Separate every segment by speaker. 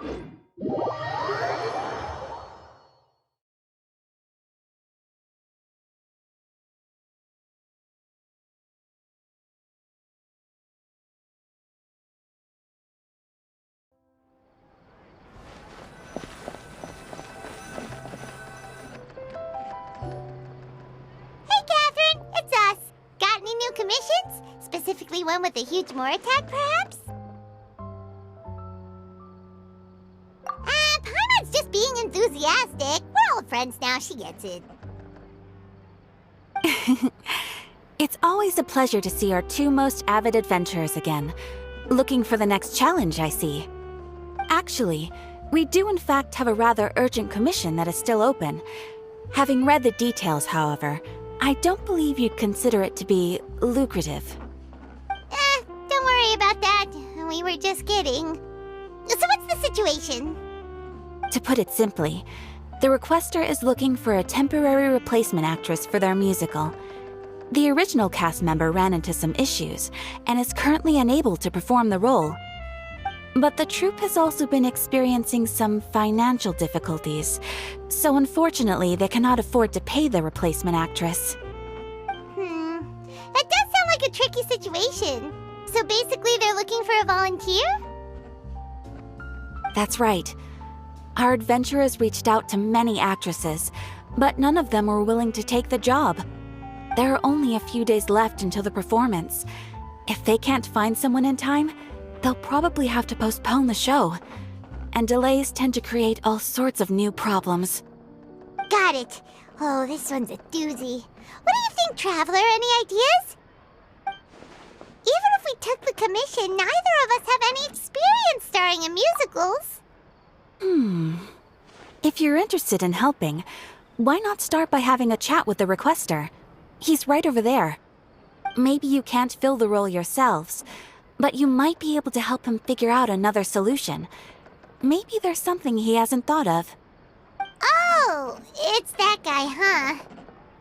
Speaker 1: Hey, Catherine, it's us. Got any new commissions? Specifically one with a huge more attack, perhaps? Paimon's just being enthusiastic. We're old friends now, she gets it.
Speaker 2: It's always a pleasure to see our two most avid adventurers again. Looking for the next challenge, I see. Actually, we do in fact have a rather urgent commission that is still open. Having read the details, however, I don't believe you'd consider it to be lucrative.
Speaker 1: Don't worry about that. We were just kidding. So what's the situation?
Speaker 2: To put it simply, the requester is looking for a temporary replacement actress for their musical. The original cast member ran into some issues and is currently unable to perform the role. But the troupe has also been experiencing some financial difficulties, so unfortunately they cannot afford to pay the replacement actress.
Speaker 1: That does sound like a tricky situation. So basically they're looking for a volunteer?
Speaker 2: That's right. Our adventurers reached out to many actresses, but none of them were willing to take the job. There are only a few days left until the performance. If they can't find someone in time, they'll probably have to postpone the show. And delays tend to create all sorts of new problems.
Speaker 1: Got it. Oh, this one's a doozy. What do you think, Traveler? Any ideas? Even if we took the commission, neither of us have any experience starring in musicals.
Speaker 2: If you're interested in helping, why not start by having a chat with the requester? He's right over there. Maybe you can't fill the role yourselves, but you might be able to help him figure out another solution. Maybe there's something he hasn't thought of.
Speaker 1: Oh, it's that guy, huh?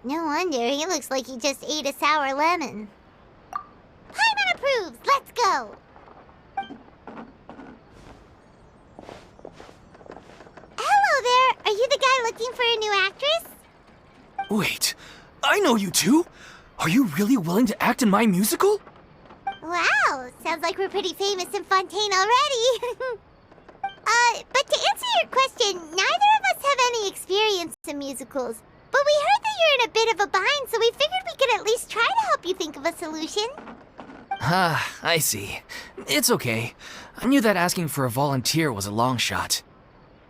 Speaker 1: No wonder, he looks like he just ate a sour lemon. Paimon approves! Let's go! Hello there! Are you the guy looking for a new actress?
Speaker 3: Wait, I know you two! Are you really willing to act in my musical?
Speaker 1: Wow, sounds like we're pretty famous in Fontaine already. But to answer your question, neither of us have any experience in musicals. But we heard that you're in a bit of a bind, so we figured we could at least try to help you think of a solution.
Speaker 3: Ah, I see. It's okay. I knew that asking for a volunteer was a long shot.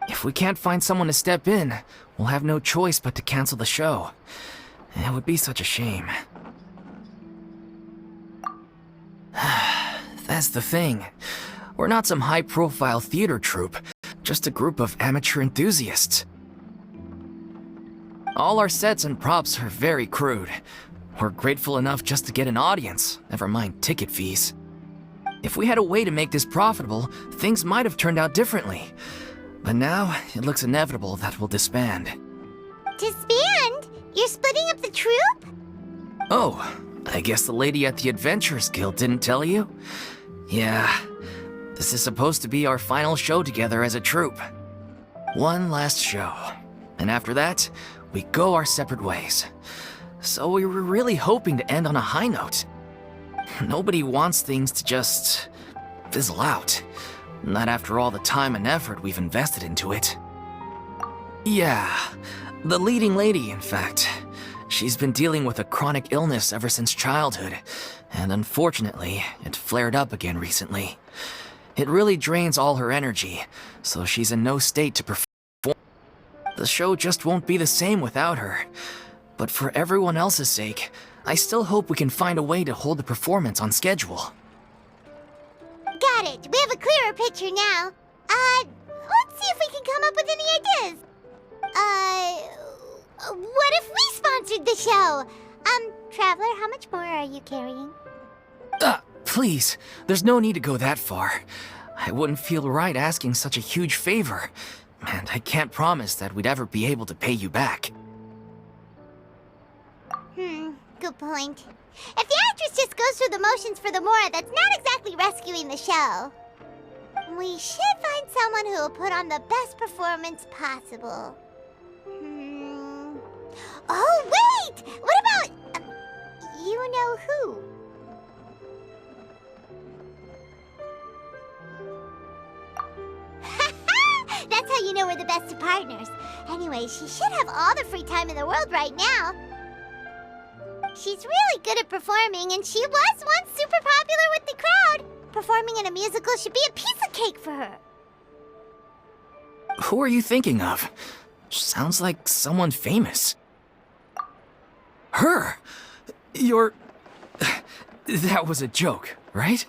Speaker 3: If we can't find someone to step in, we'll have no choice but to cancel the show. It would be such a shame. That's the thing. We're not some high-profile theater troupe, just a group of amateur enthusiasts. All our sets and props are very crude. We're grateful enough just to get an audience, never mind ticket fees. If we had a way to make this profitable, things might have turned out differently. But now, it looks inevitable that we'll disband.
Speaker 1: Disband? You're splitting up the troupe?
Speaker 3: Oh, I guess the lady at the Adventurers Guild didn't tell you? Yeah, this is supposed to be our final show together as a troupe. One last show. And after that, we go our separate ways. So we were really hoping to end on a high note. Nobody wants things to just fizzle out. Not after all the time and effort we've invested into it. Yeah, the leading lady, in fact. She's been dealing with a chronic illness ever since childhood, and unfortunately, it flared up again recently. It really drains all her energy, so she's in no state to perform. The show just won't be the same without her. But for everyone else's sake, I still hope we can find a way to hold the performance on schedule.
Speaker 1: Got it. We have a clearer picture now. Let's see if we can come up with any ideas. What if we sponsored the show? Traveler, how much more are you carrying?
Speaker 3: Please, there's no need to go that far. I wouldn't feel right asking such a huge favor, and I can't promise that we'd ever be able to pay you back.
Speaker 1: Good point. If the actress just goes through the motions for the more, that's not exactly rescuing the show. We should find someone who will put on the best performance possible. Oh, wait! What about... you know who? That's how you know we're the best of partners. Anyway, she should have all the free time in the world right now. She's really good at performing, and she was once super popular with the crowd. Performing in a musical should be a piece of cake for her.
Speaker 3: Who are you thinking of? Sounds like someone famous. Her? You're... That was a joke, right?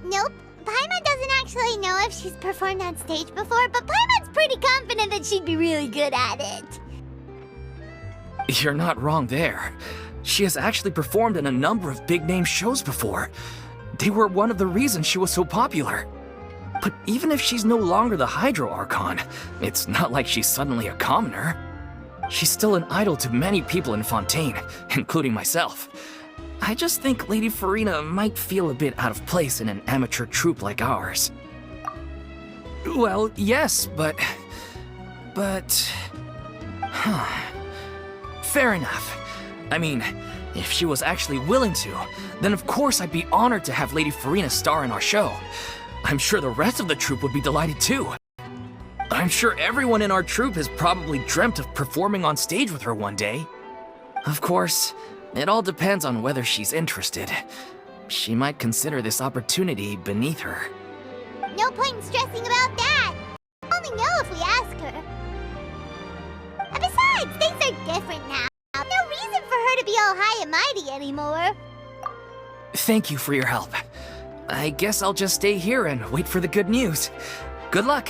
Speaker 1: Nope. Paimon doesn't actually know if she's performed on stage before, but Paimon's pretty confident that she'd be really good at it.
Speaker 3: You're not wrong there. She has actually performed in a number of big-name shows before. They were one of the reasons she was so popular. But even if she's no longer the Hydro Archon, it's not like she's suddenly a commoner. She's still an idol to many people in Fontaine, including myself. I just think Lady Furina might feel a bit out of place in an amateur troupe like ours. Well, yes, but... Fair enough. I mean, if she was actually willing to, then of course I'd be honored to have Lady Furina star in our show. I'm sure the rest of the troupe would be delighted too. I'm sure everyone in our troupe has probably dreamt of performing on stage with her one day. Of course, it all depends on whether she's interested. She might consider this opportunity beneath her.
Speaker 1: No point in stressing about that. We'll only know if we ask her. And besides, things are different now. No reason for her to be all high and mighty anymore.
Speaker 3: Thank you for your help. I guess I'll just stay here and wait for the good news. Good luck.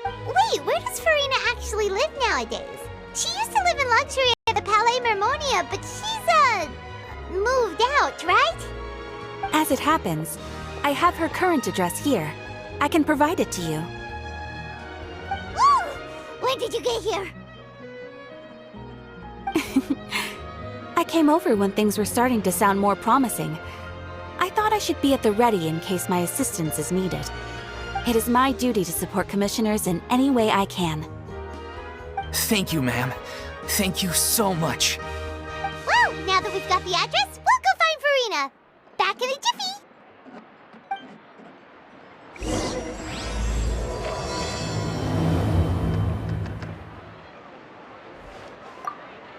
Speaker 1: Wait, where does Furina actually live nowadays? She used to live in luxury at the Palais Mermonia, but she's, moved out, right?
Speaker 2: As it happens, I have her current address here. I can provide it to you.
Speaker 1: Woo! When did you get here?
Speaker 2: I came over when things were starting to sound more promising. I thought I should be at the ready in case my assistance is needed. It is my duty to support commissioners in any way I can.
Speaker 3: Thank you, ma'am. Thank you so much.
Speaker 1: Well, now that we've got the address, we'll go find Furina. Back in a jiffy.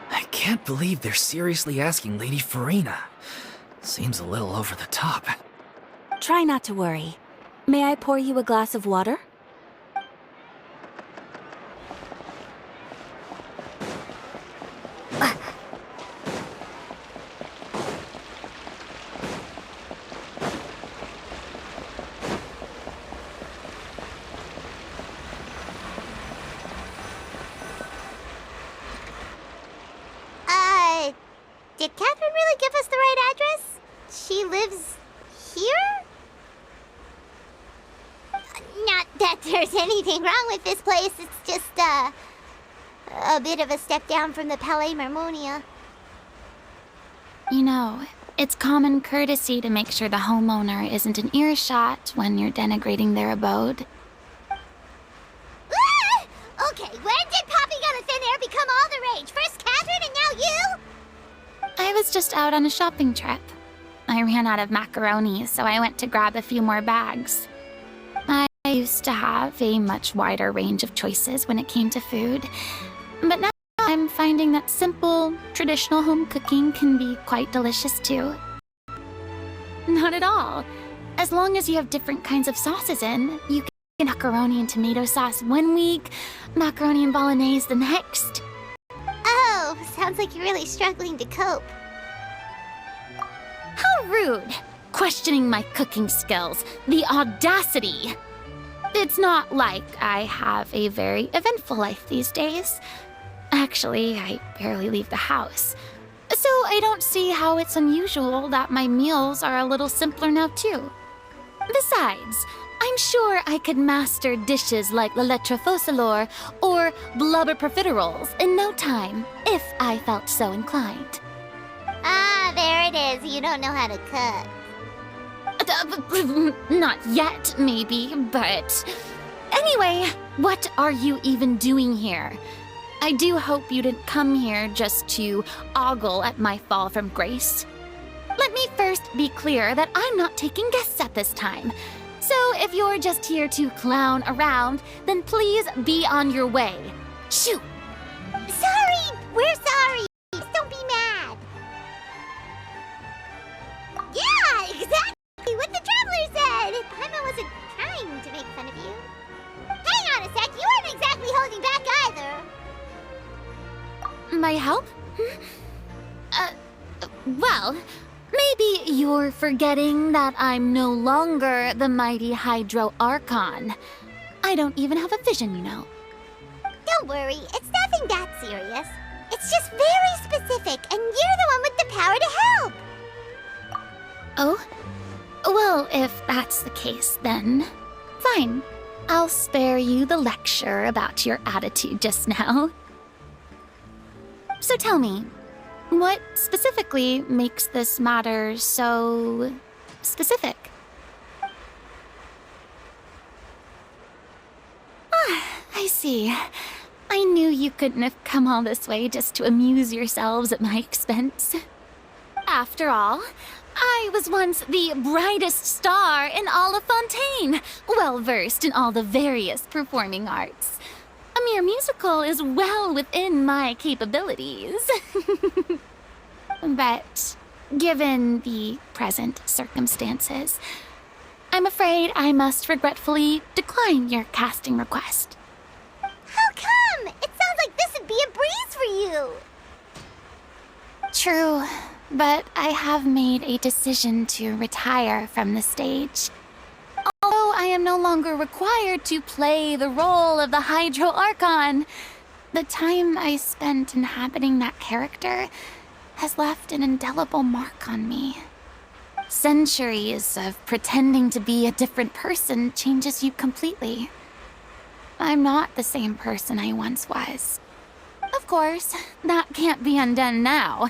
Speaker 3: I can't believe they're seriously asking Lady Furina. Seems a little over the top.
Speaker 2: Try not to worry. May I pour you a glass of water?
Speaker 1: Did Catherine really give us the right address? She lives here? Not that there's anything wrong with this place, it's just, a bit of a step down from the Palais Mermonia.
Speaker 4: You know, it's common courtesy to make sure the homeowner isn't an earshot when you're denigrating their abode.
Speaker 1: Ah! Okay, when did popping out of thin air become all the rage? First Catherine and now you?
Speaker 4: I was just out on a shopping trip. I ran out of macaroni, so I went to grab a few more bags. I used to have a much wider range of choices when it came to food, but now I'm finding that simple, traditional home cooking can be quite delicious too. Not at all. As long as you have different kinds of sauces in, you can get macaroni and tomato sauce one week, macaroni and bolognese the next.
Speaker 1: Oh, sounds like you're really struggling to cope.
Speaker 4: How rude! Questioning my cooking skills. The audacity! It's not like I have a very eventful life these days. Actually, I barely leave the house. So I don't see how it's unusual that my meals are a little simpler now too. Besides, I'm sure I could master dishes like la lettre faucilor or blubber profiteroles in no time, if I felt so inclined.
Speaker 1: Ah, there it is. You don't know how to cook.
Speaker 4: Not yet, maybe, but... Anyway, what are you even doing here? I do hope you didn't come here just to ogle at my fall from grace. Let me first be clear that I'm not taking guests at this time. So if you're just here to clown around, then please be on your way. Shoo!
Speaker 1: Sorry! We're sorry! Don't be mad! Yeah, exactly what the traveler said! Paimon wasn't trying to make fun of you. Hang on a sec, you weren't exactly holding back either.
Speaker 4: My help? Well, maybe you're forgetting that I'm no longer the mighty Hydro Archon. I don't even have a vision, you know.
Speaker 1: Don't worry, it's nothing that serious. It's just very specific, and you're the one with the power to help.
Speaker 4: Oh? Well, if that's the case, then fine. I'll spare you the lecture about your attitude just now. So tell me, what specifically makes this matter so specific? Ah, I see. I knew you couldn't have come all this way just to amuse yourselves at my expense. After all, I was once the brightest star in all of Fontaine, well-versed in all the various performing arts. A mere musical is well within my capabilities. But given the present circumstances, I'm afraid I must regretfully decline your casting request.
Speaker 1: How come? It sounds like this would be a breeze for you.
Speaker 4: True, but I have made a decision to retire from the stage. Although I am no longer required to play the role of the Hydro Archon, the time I spent inhabiting that character has left an indelible mark on me. Centuries of pretending to be a different person changes you completely. I'm not the same person I once was. Of course, that can't be undone now.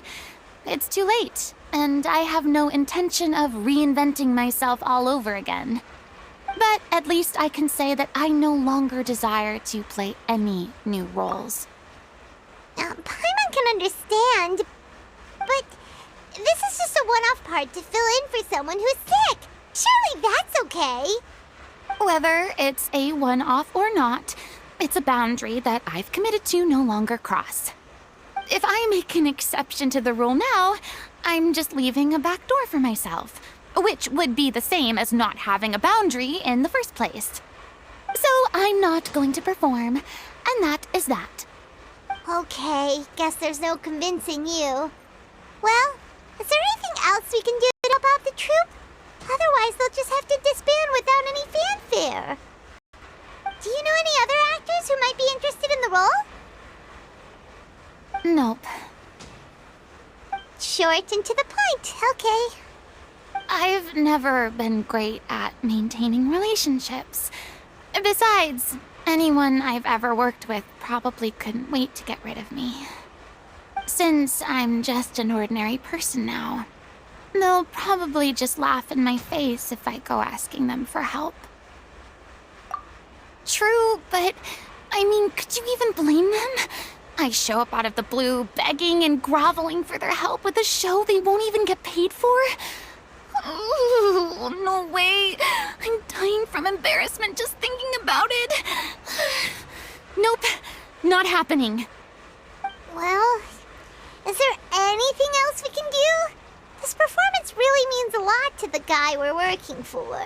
Speaker 4: It's too late, and I have no intention of reinventing myself all over again. But at least I can say that I no longer desire to play any new roles.
Speaker 1: Paimon can understand, but this is just a one-off part to fill in for someone who's sick. Surely that's okay.
Speaker 4: Whether it's a one-off or not, it's a boundary that I've committed to no longer cross. If I make an exception to the rule now, I'm just leaving a back door for myself, which would be the same as not having a boundary in the first place. So I'm not going to perform, and that is that.
Speaker 1: Okay, guess there's no convincing you. Well, is there anything else we can do to help out the troupe? Otherwise, they'll just have to disband without any fanfare. Do you know any other actors who might be interested in the role?
Speaker 4: Nope.
Speaker 1: Short and to the point, okay.
Speaker 4: I've never been great at maintaining relationships. Besides, anyone I've ever worked with probably couldn't wait to get rid of me. Since I'm just an ordinary person now, they'll probably just laugh in my face if I go asking them for help. True, but I mean, could you even blame them? I show up out of the blue, begging and groveling for their help with a show they won't even get paid for? Oh, no way. I'm dying from embarrassment just thinking about it. Nope, not happening.
Speaker 1: Well, is there anything else we can do? This performance really means a lot to the guy we're working for.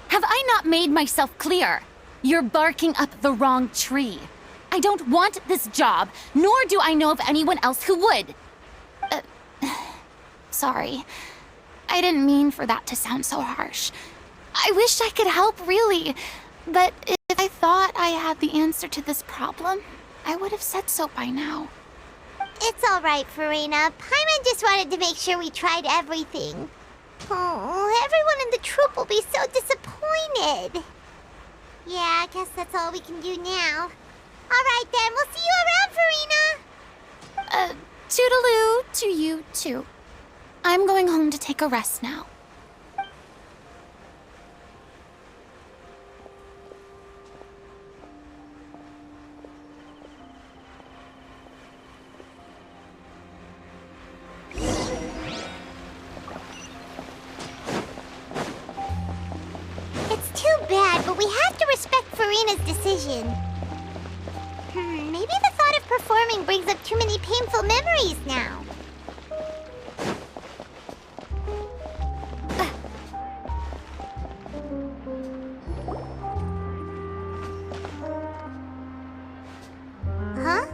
Speaker 4: Have I not made myself clear? You're barking up the wrong tree. I don't want this job, nor do I know of anyone else who would. Sorry. I didn't mean for that to sound so harsh. I wish I could help, really. But if I thought I had the answer to this problem, I would have said so by now.
Speaker 1: It's all right, Furina. Paimon just wanted to make sure we tried everything. Oh, everyone in the troupe will be so disappointed. Yeah, I guess that's all we can do now. All right, then. We'll see you around, Furina.
Speaker 4: Toodaloo to you, too. I'm going home to take a rest now.
Speaker 1: but we have to respect Furina's decision. Maybe the thought of performing brings up too many painful memories now. Huh?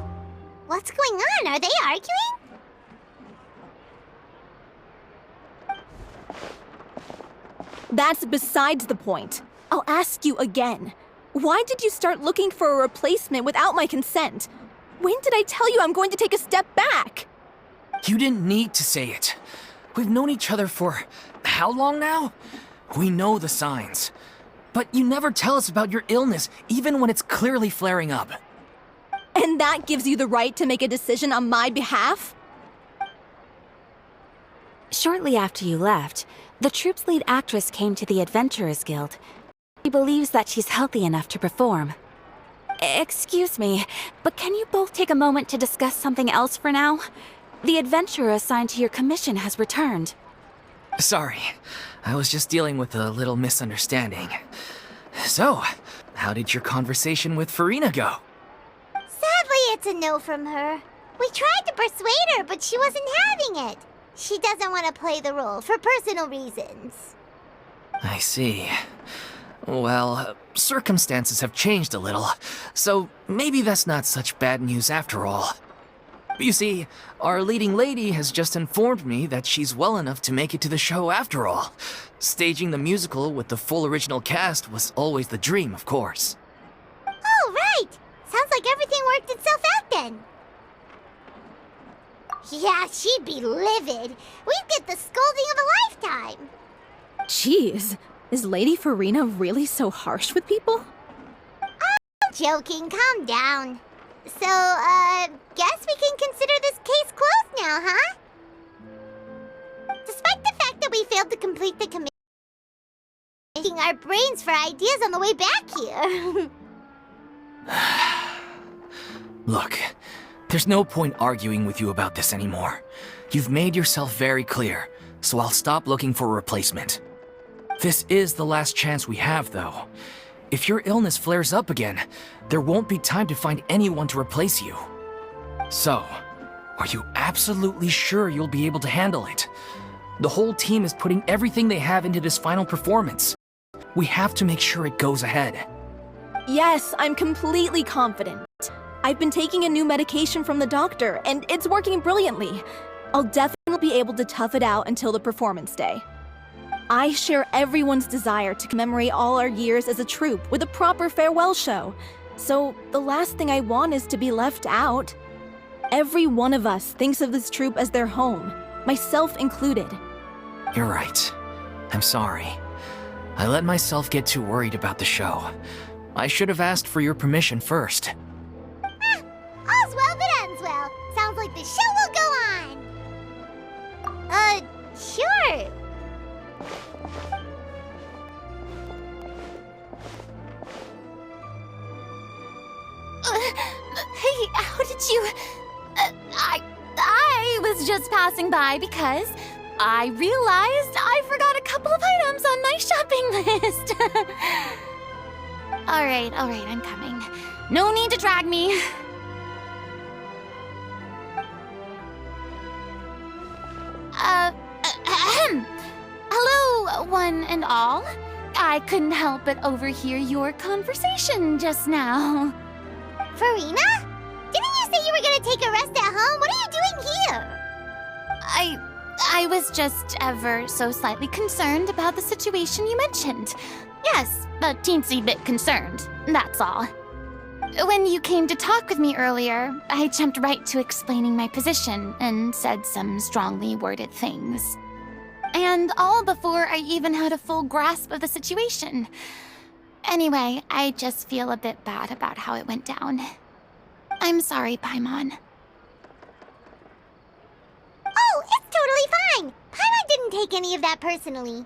Speaker 1: What's going on? Are they arguing?
Speaker 5: That's besides the point. I'll ask you again. Why did you start looking for a replacement without my consent? When did I tell you I'm going to take a step back?
Speaker 3: You didn't need to say it. We've known each other for how long now? We know the signs. But you never tell us about your illness, even when it's clearly flaring up.
Speaker 5: And that gives you the right to make a decision on my behalf?
Speaker 2: Shortly after you left, the troupe's lead actress came to the Adventurers Guild. She believes that she's healthy enough to perform. Excuse me, but can you both take a moment to discuss something else for now? The adventurer assigned to your commission has returned.
Speaker 3: Sorry, I was just dealing with a little misunderstanding. So, how did your conversation with Furina go?
Speaker 1: Sadly, it's a no from her. We tried to persuade her, but she wasn't having it. She doesn't want to play the role for personal reasons.
Speaker 3: I see. Well, circumstances have changed a little, so maybe that's not such bad news after all. You see, our leading lady has just informed me that she's well enough to make it to the show after all. Staging the musical with the full original cast was always the dream, of course.
Speaker 1: Oh, right! Sounds like everything worked itself out then. Yeah, she'd be livid. We'd get the scolding of a lifetime.
Speaker 5: Jeez, is Lady Furina really so harsh with people?
Speaker 1: I'm joking, calm down. So, guess we can consider this case closed now, huh? Despite the fact that we failed to complete the commission, making our brains for ideas on the way back here.
Speaker 3: Look, there's no point arguing with you about this anymore. You've made yourself very clear, so I'll stop looking for a replacement. This is the last chance we have, though. If your illness flares up again, there won't be time to find anyone to replace you. So, are you absolutely sure you'll be able to handle it? The whole team is putting everything they have into this final performance. We have to make sure it goes ahead.
Speaker 5: Yes, I'm completely confident. I've been taking a new medication from the doctor, and it's working brilliantly. I'll definitely be able to tough it out until the performance day. I share everyone's desire to commemorate all our years as a troupe with a proper farewell show. So the last thing I want is to be left out. Every one of us thinks of this troupe as their home, myself included.
Speaker 3: You're right. I'm sorry. I let myself get too worried about the show. I should have asked for your permission first.
Speaker 1: All's well that ends well. Sounds like the show will go on. Sure.
Speaker 4: Hey, how did you... I was just passing by because I realized I forgot a couple of items on my shopping list. All right, I'm coming. No need to drag me. Hello, one and all. I couldn't help but overhear your conversation just now.
Speaker 1: Furina? Didn't you say you were gonna take a rest at home? What are you doing here?
Speaker 4: I was just ever so slightly concerned about the situation you mentioned. Yes, a teensy bit concerned, that's all. When you came to talk with me earlier, I jumped right to explaining my position and said some strongly worded things. And all before I even had a full grasp of the situation. Anyway, I just feel a bit bad about how it went down. I'm sorry, Paimon.
Speaker 1: Oh, it's totally fine. Paimon didn't take any of that personally.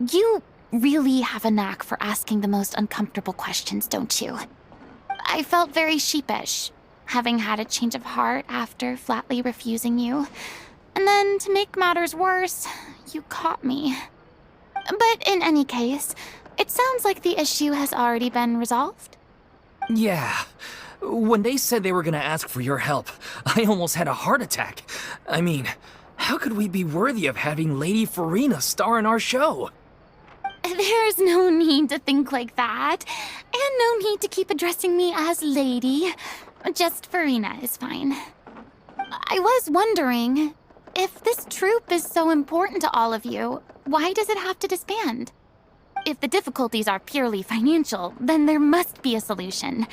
Speaker 4: You really have a knack for asking the most uncomfortable questions, don't you? I felt very sheepish, having had a change of heart after flatly refusing you. And then, to make matters worse, you caught me. But in any case, it sounds like the issue has already been resolved.
Speaker 3: Yeah. When they said they were gonna ask for your help, I almost had a heart attack. I mean, how could we be worthy of having Lady Furina star in our show?
Speaker 4: There's no need to think like that, and no need to keep addressing me as lady. Just Furina is fine. I was wondering, if this troupe is so important to all of you, why does it have to disband? If the difficulties are purely financial, then there must be a solution.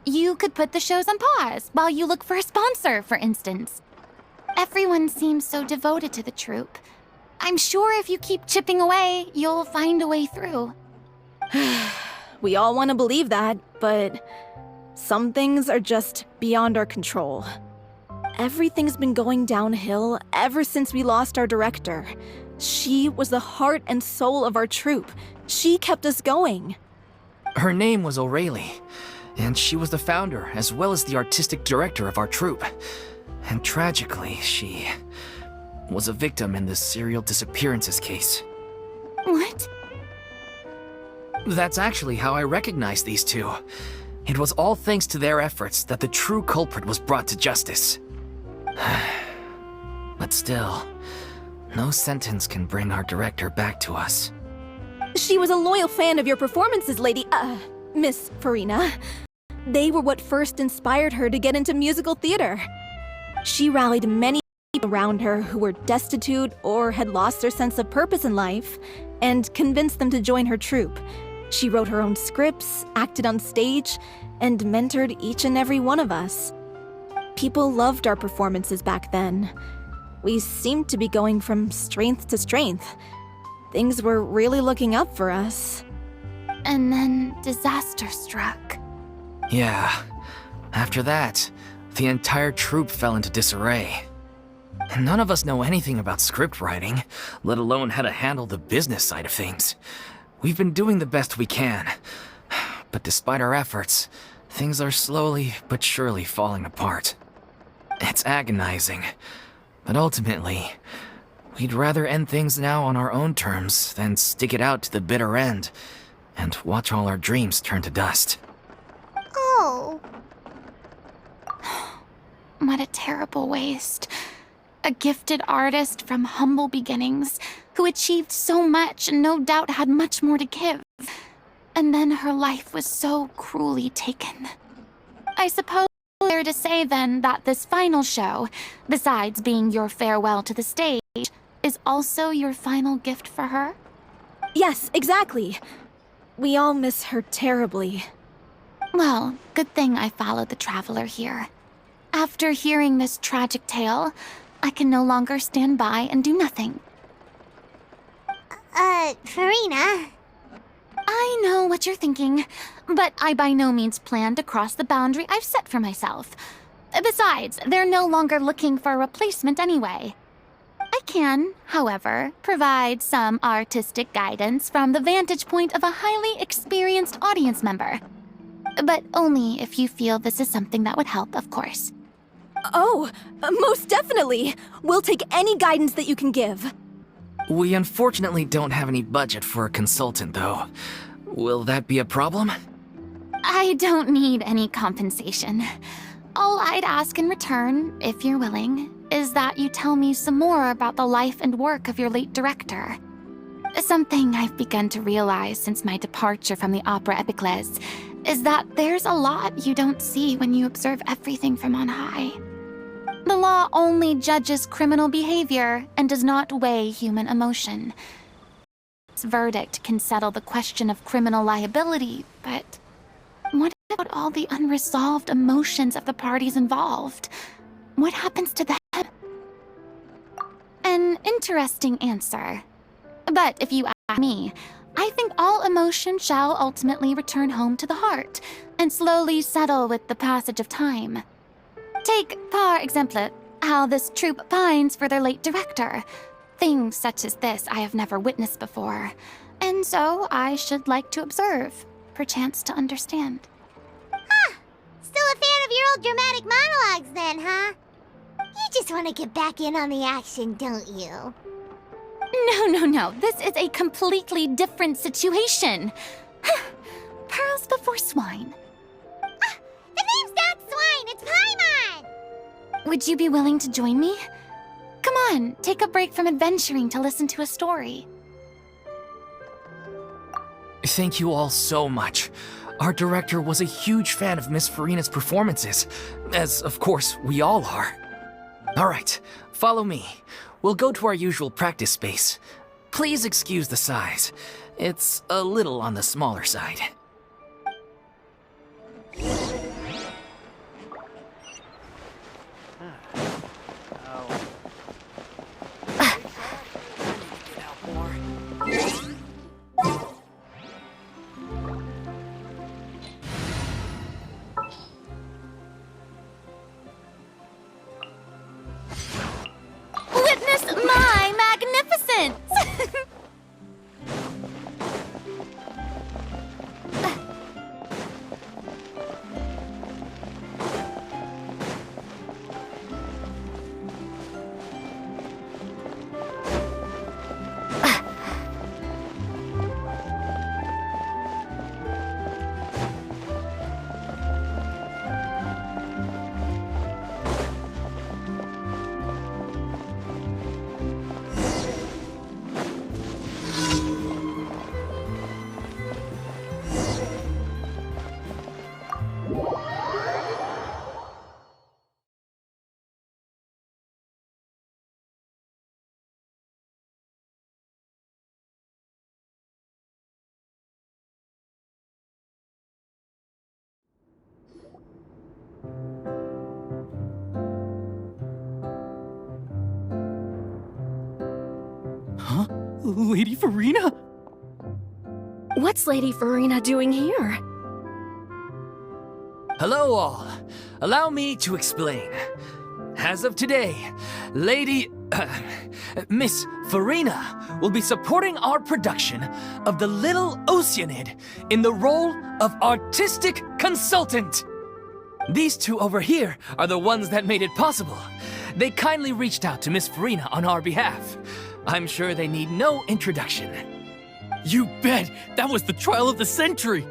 Speaker 4: You could put the shows on pause while you look for a sponsor, for instance. Everyone seems so devoted to the troupe. I'm sure if you keep chipping away, you'll find a way through.
Speaker 5: We all want to believe that, but some things are just beyond our control. Everything's been going downhill ever since we lost our director. She was the heart and soul of our troupe. She kept us going.
Speaker 3: Her name was O'Reilly, and she was the founder as well as the artistic director of our troupe. And tragically, she was a victim in this serial disappearances case.
Speaker 4: What?
Speaker 3: That's actually how I recognized these two. It was all thanks to their efforts that the true culprit was brought to justice. But still, no sentence can bring our director back to us.
Speaker 5: She was a loyal fan of your performances, Miss Furina. They were what first inspired her to get into musical theater. She rallied many people around her who were destitute or had lost their sense of purpose in life, and convinced them to join her troupe. She wrote her own scripts, acted on stage, and mentored each and every one of us. People loved our performances back then. We seemed to be going from strength to strength. Things were really looking up for us.
Speaker 4: And then disaster struck.
Speaker 3: Yeah. After that, the entire troupe fell into disarray. None of us know anything about script writing, let alone how to handle the business side of things. We've been doing the best we can. But despite our efforts, things are slowly but surely falling apart. It's agonizing. But ultimately, we'd rather end things now on our own terms than stick it out to the bitter end and watch all our dreams turn to dust.
Speaker 1: Oh.
Speaker 4: What a terrible waste. A gifted artist from humble beginnings who achieved so much and no doubt had much more to give. And then her life was so cruelly taken. I suppose it's fair to say then that this final show, besides being your farewell to the stage, is also your final gift for her?
Speaker 5: Yes, exactly. We all miss her terribly.
Speaker 4: Well, good thing I followed the traveler here. After hearing this tragic tale, I can no longer stand by and do nothing.
Speaker 1: Furina.
Speaker 4: I know what you're thinking, but I by no means plan to cross the boundary I've set for myself. Besides, they're no longer looking for a replacement anyway. I can, however, provide some artistic guidance from the vantage point of a highly experienced audience member. But only if you feel this is something that would help, of course.
Speaker 5: Oh, most definitely. We'll take any guidance that you can give.
Speaker 3: We unfortunately don't have any budget for a consultant, though. Will that be a problem?
Speaker 4: I don't need any compensation. All I'd ask in return, if you're willing, is that you tell me some more about the life and work of your late director. Something I've begun to realize since my departure from the Opera Epiclese is that there's a lot you don't see when you observe everything from on high. The law only judges criminal behavior and does not weigh human emotion. Its verdict can settle the question of criminal liability, but what about all the unresolved emotions of the parties involved? What happens to them? An interesting answer. But if you ask me, I think all emotion shall ultimately return home to the heart and slowly settle with the passage of time. Take, par exemple, how this troupe pines for their late director. Things such as this I have never witnessed before, and so I should like to observe, perchance to understand.
Speaker 1: Huh. Still a fan of your old dramatic monologues then, huh? You just want to get back in on the action, don't you?
Speaker 4: No. This is a completely different situation. Pearls before swine.
Speaker 1: The name's not Swine, it's Paimon!
Speaker 4: Would you be willing to join me? Come on, take a break from adventuring to listen to a story.
Speaker 3: Thank you all so much. Our director was a huge fan of Miss Furina's performances, as of course we all are. Alright, follow me. We'll go to our usual practice space. Please excuse the size. It's a little on the smaller side.
Speaker 4: Witness my magnificence!
Speaker 3: Huh? Lady Furina?
Speaker 5: What's Lady Furina doing here?
Speaker 3: Hello all. Allow me to explain. As of today, Miss Furina will be supporting our production of The Little Oceanid in the role of artistic consultant. These two over here are the ones that made it possible. They kindly reached out to Miss Furina on our behalf. I'm sure they need no introduction.
Speaker 6: You bet! That was the trial of the century!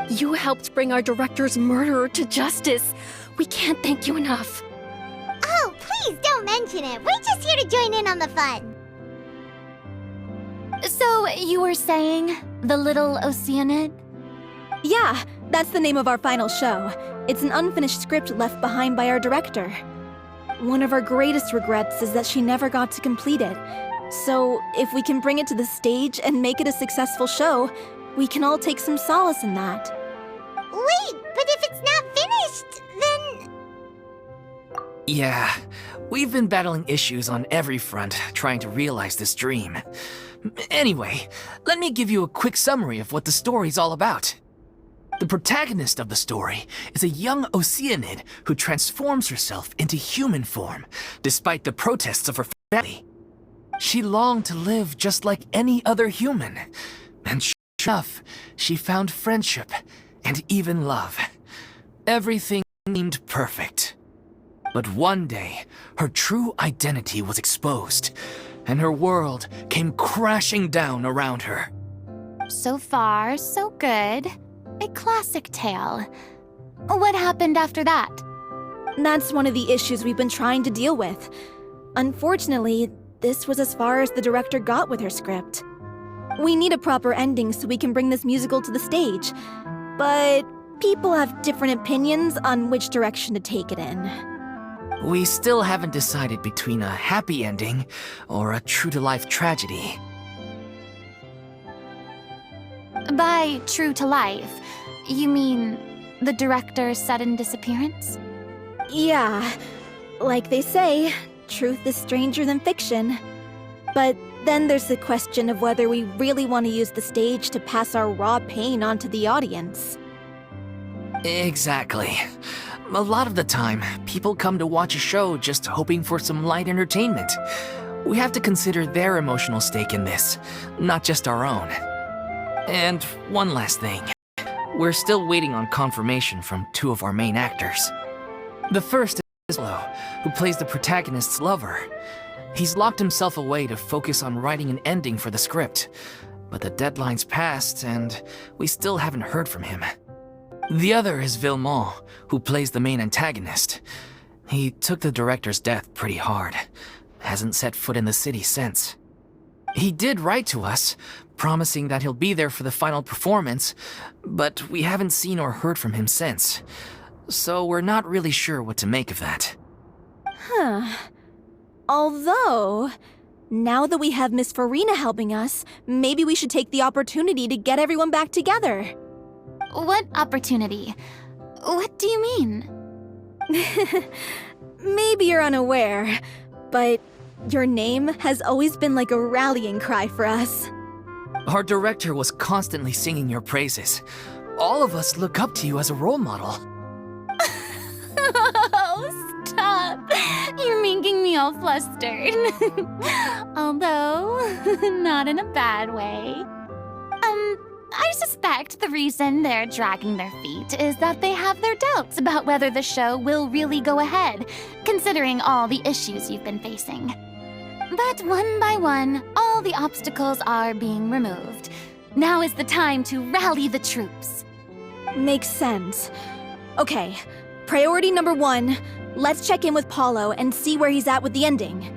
Speaker 5: You helped bring our director's murderer to justice. We can't thank you enough.
Speaker 1: Oh, please don't mention it. We're just here to join in on the fun.
Speaker 4: So, you were saying The Little Oceanid?
Speaker 5: Yeah, that's the name of our final show. It's an unfinished script left behind by our director. One of our greatest regrets is that she never got to complete it. So, if we can bring it to the stage and make it a successful show, we can all take some solace in that.
Speaker 1: Wait, but if it's not finished, then...
Speaker 3: Yeah, we've been battling issues on every front trying to realize this dream. Anyway, let me give you a quick summary of what the story's all about. The protagonist of the story is a young Oceanid who transforms herself into human form, despite the protests of her family. She longed to live just like any other human, and sure enough, she found friendship and even love. Everything seemed perfect. But one day, her true identity was exposed, and her world came crashing down around her.
Speaker 4: So far, so good. A classic tale. What happened after that?
Speaker 5: That's one of the issues we've been trying to deal with. Unfortunately, this was as far as the director got with her script. We need a proper ending so we can bring this musical to the stage. But people have different opinions on which direction to take it in.
Speaker 3: We still haven't decided between a happy ending or a true-to-life tragedy.
Speaker 4: By true to life, you mean the director's sudden disappearance?
Speaker 5: Yeah, like they say, truth is stranger than fiction. But then there's the question of whether we really want to use the stage to pass our raw pain onto the audience.
Speaker 3: Exactly. A lot of the time, people come to watch a show just hoping for some light entertainment. We have to consider their emotional stake in this, not just our own. And one last thing. We're still waiting on confirmation from two of our main actors. The first is Lo, who plays the protagonist's lover. He's locked himself away to focus on writing an ending for the script, but the deadline's passed and we still haven't heard from him. The other is Villemont, who plays the main antagonist. He took the director's death pretty hard. Hasn't set foot in the city since. He did write to us, promising that he'll be there for the final performance, but we haven't seen or heard from him since. So we're not really sure what to make of that.
Speaker 5: Huh. Although, now that we have Miss Furina helping us, maybe we should take the opportunity to get everyone back together.
Speaker 4: What opportunity? What do you mean?
Speaker 5: Maybe you're unaware, but your name has always been like a rallying cry for us.
Speaker 3: Our director was constantly singing your praises. All of us look up to you as a role model.
Speaker 4: Oh, stop! You're making me all flustered. Although, not in a bad way. I suspect the reason they're dragging their feet is that they have their doubts about whether the show will really go ahead, considering all the issues you've been facing. But one by one, all the obstacles are being removed. Now is the time to rally the troops.
Speaker 5: Makes sense. Okay, priority number 1, let's check in with Paulo and see where he's at with the ending.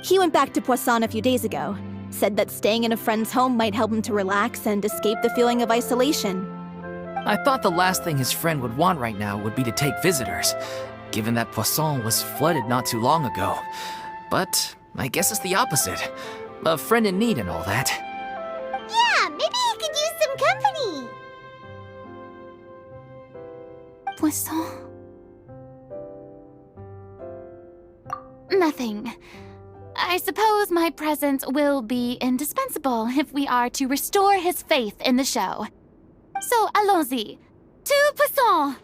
Speaker 5: He went back to Poisson a few days ago. Said that staying in a friend's home might help him to relax and escape the feeling of isolation.
Speaker 3: I thought the last thing his friend would want right now would be to take visitors, given that Poisson was flooded not too long ago. But I guess it's the opposite. A friend in need and all that.
Speaker 1: Yeah, maybe he could use some company.
Speaker 4: Poisson? Nothing. I suppose my presence will be indispensable if we are to restore his faith in the show. So, allons-y. To Poisson!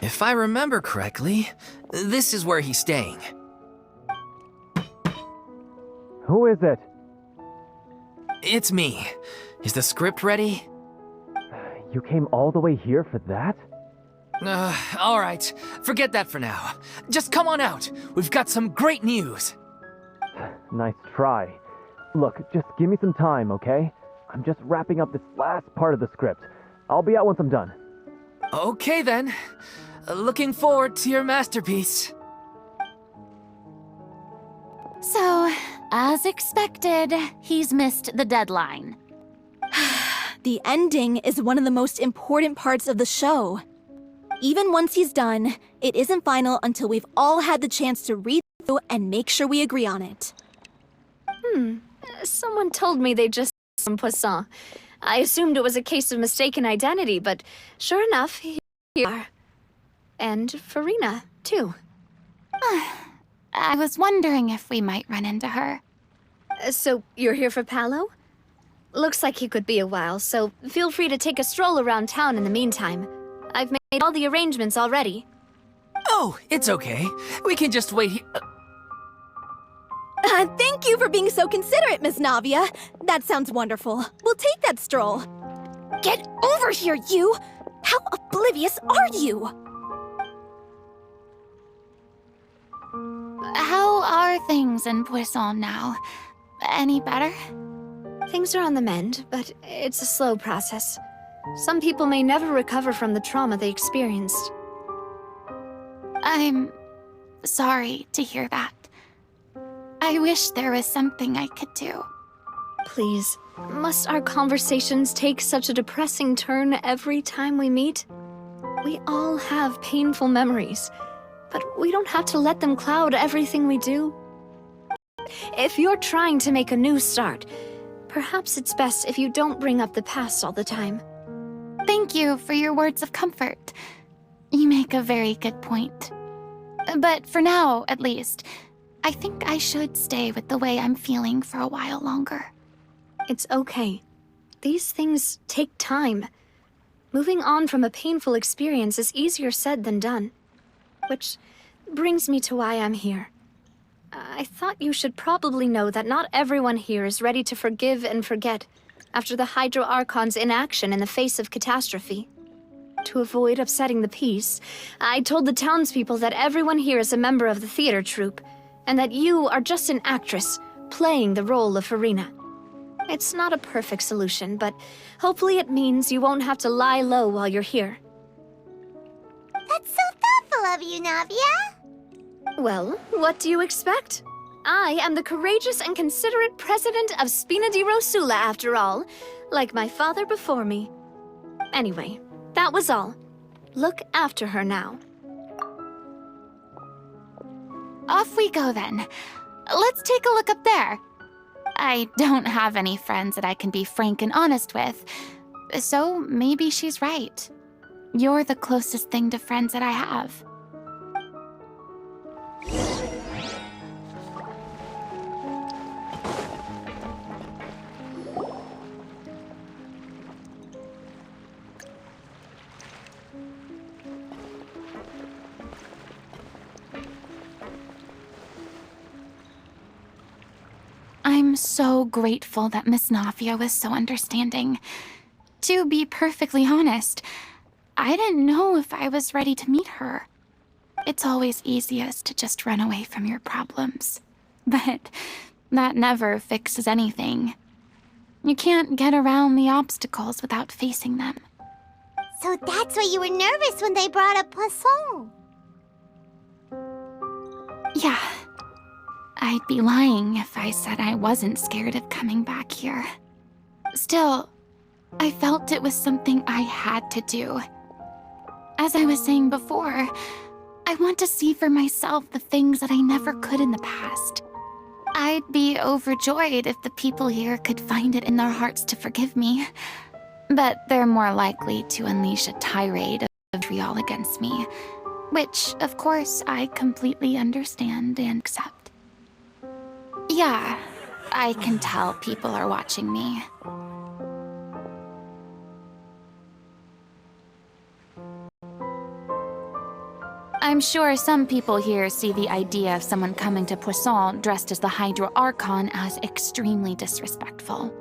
Speaker 3: If I remember correctly, this is where he's staying.
Speaker 7: Who is it?
Speaker 3: It's me. Is the script ready?
Speaker 7: You came all the way here for that?
Speaker 3: All right. Forget that for now. Just come on out. We've got some great news.
Speaker 7: Nice try. Look, just give me some time, okay? I'm just wrapping up this last part of the script. I'll be out once I'm done.
Speaker 3: Okay then. Looking forward to your masterpiece.
Speaker 4: So, as expected, he's missed the deadline.
Speaker 5: The ending is one of the most important parts of the show. Even once he's done, it isn't final until we've all had the chance to read through and make sure we agree on it.
Speaker 8: Someone told me they just from Poisson. I assumed it was a case of mistaken identity, but sure enough, here you are. And Furina, too.
Speaker 4: I was wondering if we might run into her.
Speaker 8: So, you're here for Paolo? Looks like he could be a while, so feel free to take a stroll around town in the meantime. I've made all the arrangements already.
Speaker 3: Oh, it's okay. We can just wait here.
Speaker 5: Thank you for being so considerate, Miss Navia. That sounds wonderful. We'll take that stroll. Get over here, you! How oblivious are you?
Speaker 4: How are things in Poisson now? Any better?
Speaker 8: Things are on the mend, but it's a slow process. Some people may never recover from the trauma they experienced.
Speaker 4: I'm sorry to hear that. I wish there was something I could do.
Speaker 8: Please, must our conversations take such a depressing turn every time we meet? We all have painful memories, but we don't have to let them cloud everything we do. If you're trying to make a new start, perhaps it's best if you don't bring up the past all the time.
Speaker 4: Thank you for your words of comfort. You make a very good point. But for now, at least, I think I should stay with the way I'm feeling for a while longer.
Speaker 8: It's okay. These things take time. Moving on from a painful experience is easier said than done. Which brings me to why I'm here. I thought you should probably know that not everyone here is ready to forgive and forget after the Hydro Archon's inaction in the face of catastrophe. To avoid upsetting the peace, I told the townspeople that everyone here is a member of the theater troupe, and that you are just an actress playing the role of Furina. It's not a perfect solution, but hopefully it means you won't have to lie low while you're here.
Speaker 1: That's so thoughtful of you, Navia.
Speaker 8: Well, what do you expect? I am the courageous and considerate president of Spina di Rosula, after all, like my father before me. Anyway, that was all. Look after her now.
Speaker 4: Off we go then. Let's take a look up there. I don't have any friends that I can be frank and honest with, so maybe she's right. You're the closest thing to friends that I have. I'm so grateful that Miss Navia was so understanding. To be perfectly honest, I didn't know if I was ready to meet her. It's always easiest to just run away from your problems. But that never fixes anything. You can't get around the obstacles without facing them.
Speaker 1: So that's why you were nervous when they brought up Poisson.
Speaker 4: Yeah. I'd be lying if I said I wasn't scared of coming back here. Still, I felt it was something I had to do. As I was saying before, I want to see for myself the things that I never could in the past. I'd be overjoyed if the people here could find it in their hearts to forgive me. But they're more likely to unleash a tirade of vitriol against me, which, of course, I completely understand and accept. Yeah, I can tell people are watching me. I'm sure some people here see the idea of someone coming to Poisson dressed as the Hydro Archon as extremely disrespectful.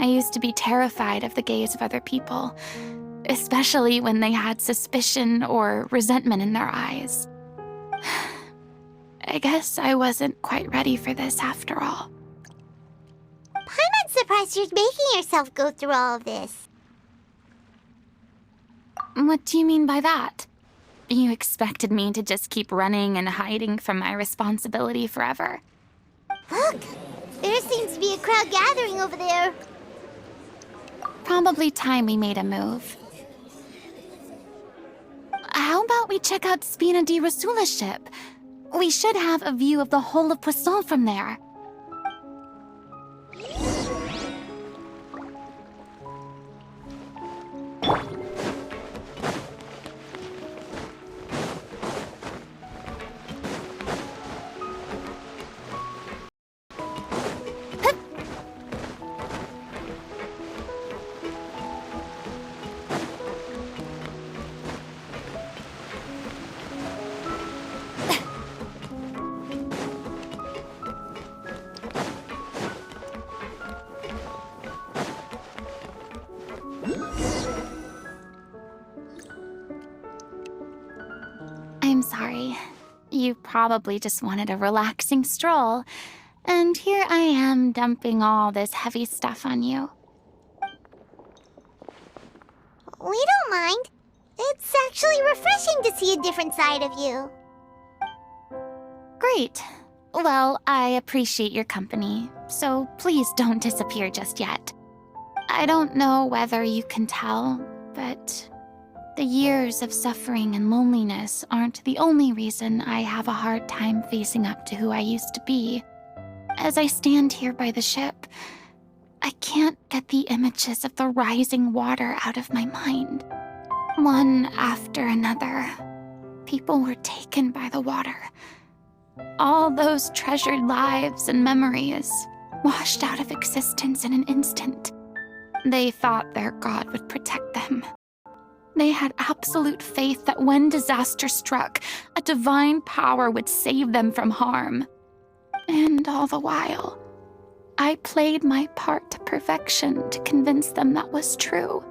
Speaker 4: I used to be terrified of the gaze of other people, especially when they had suspicion or resentment in their eyes. I guess I wasn't quite ready for this after all.
Speaker 1: I'm not surprised you're making yourself go through all of this.
Speaker 4: What do you mean by that? You expected me to just keep running and hiding from my responsibility forever?
Speaker 1: Look! There seems to be a crowd gathering over there.
Speaker 4: Probably time we made a move. How about we check out Spina di Rosula's ship? We should have a view of the whole of Poisson from there. I'm sorry. You probably just wanted a relaxing stroll, and here I am dumping all this heavy stuff on you.
Speaker 1: We don't mind. It's actually refreshing to see a different side of you.
Speaker 4: Great. Well, I appreciate your company, so please don't disappear just yet. I don't know whether you can tell, but the years of suffering and loneliness aren't the only reason I have a hard time facing up to who I used to be. As I stand here by the ship, I can't get the images of the rising water out of my mind. One after another, people were taken by the water. All those treasured lives and memories washed out of existence in an instant. They thought their god would protect them. They had absolute faith that when disaster struck, a divine power would save them from harm. And all the while, I played my part to perfection to convince them that was true.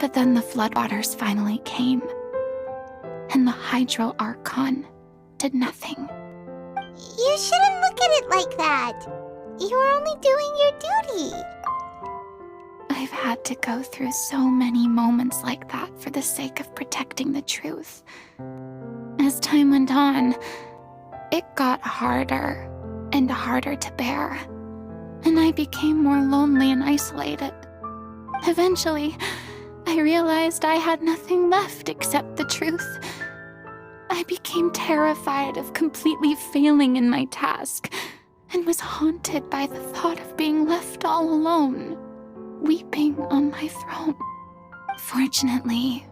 Speaker 4: But then the floodwaters finally came, and the Hydro Archon did nothing.
Speaker 1: You shouldn't look at it like that. You were only doing your duty.
Speaker 4: I've had to go through so many moments like that for the sake of protecting the truth. As time went on, it got harder and harder to bear, and I became more lonely and isolated. Eventually, I realized I had nothing left except the truth. I became terrified of completely failing in my task, and was haunted by the thought of being left all alone, weeping on my throne. Fortunately,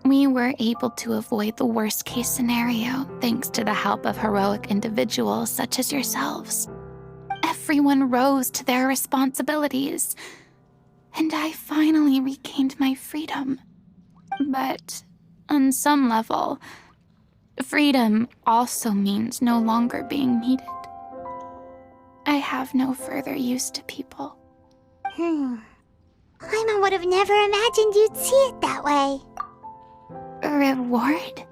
Speaker 4: we were able to avoid the worst-case scenario thanks to the help of heroic individuals such as yourselves. Everyone rose to their responsibilities, and I finally regained my freedom. But on some level, freedom also means no longer being needed. I have no further use to people.
Speaker 1: Paimon would have never imagined you'd see it that way.
Speaker 4: A reward?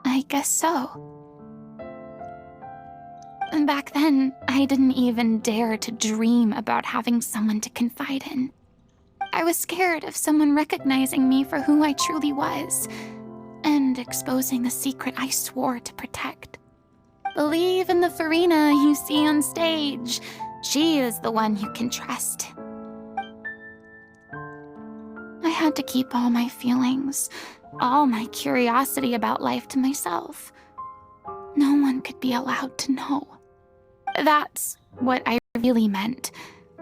Speaker 4: I guess so. And back then, I didn't even dare to dream about having someone to confide in. I was scared of someone recognizing me for who I truly was, and exposing the secret I swore to protect. Believe in the Furina you see on stage. She is the one you can trust. I had to keep all my feelings, all my curiosity about life to myself. No one could be allowed to know. That's what I really meant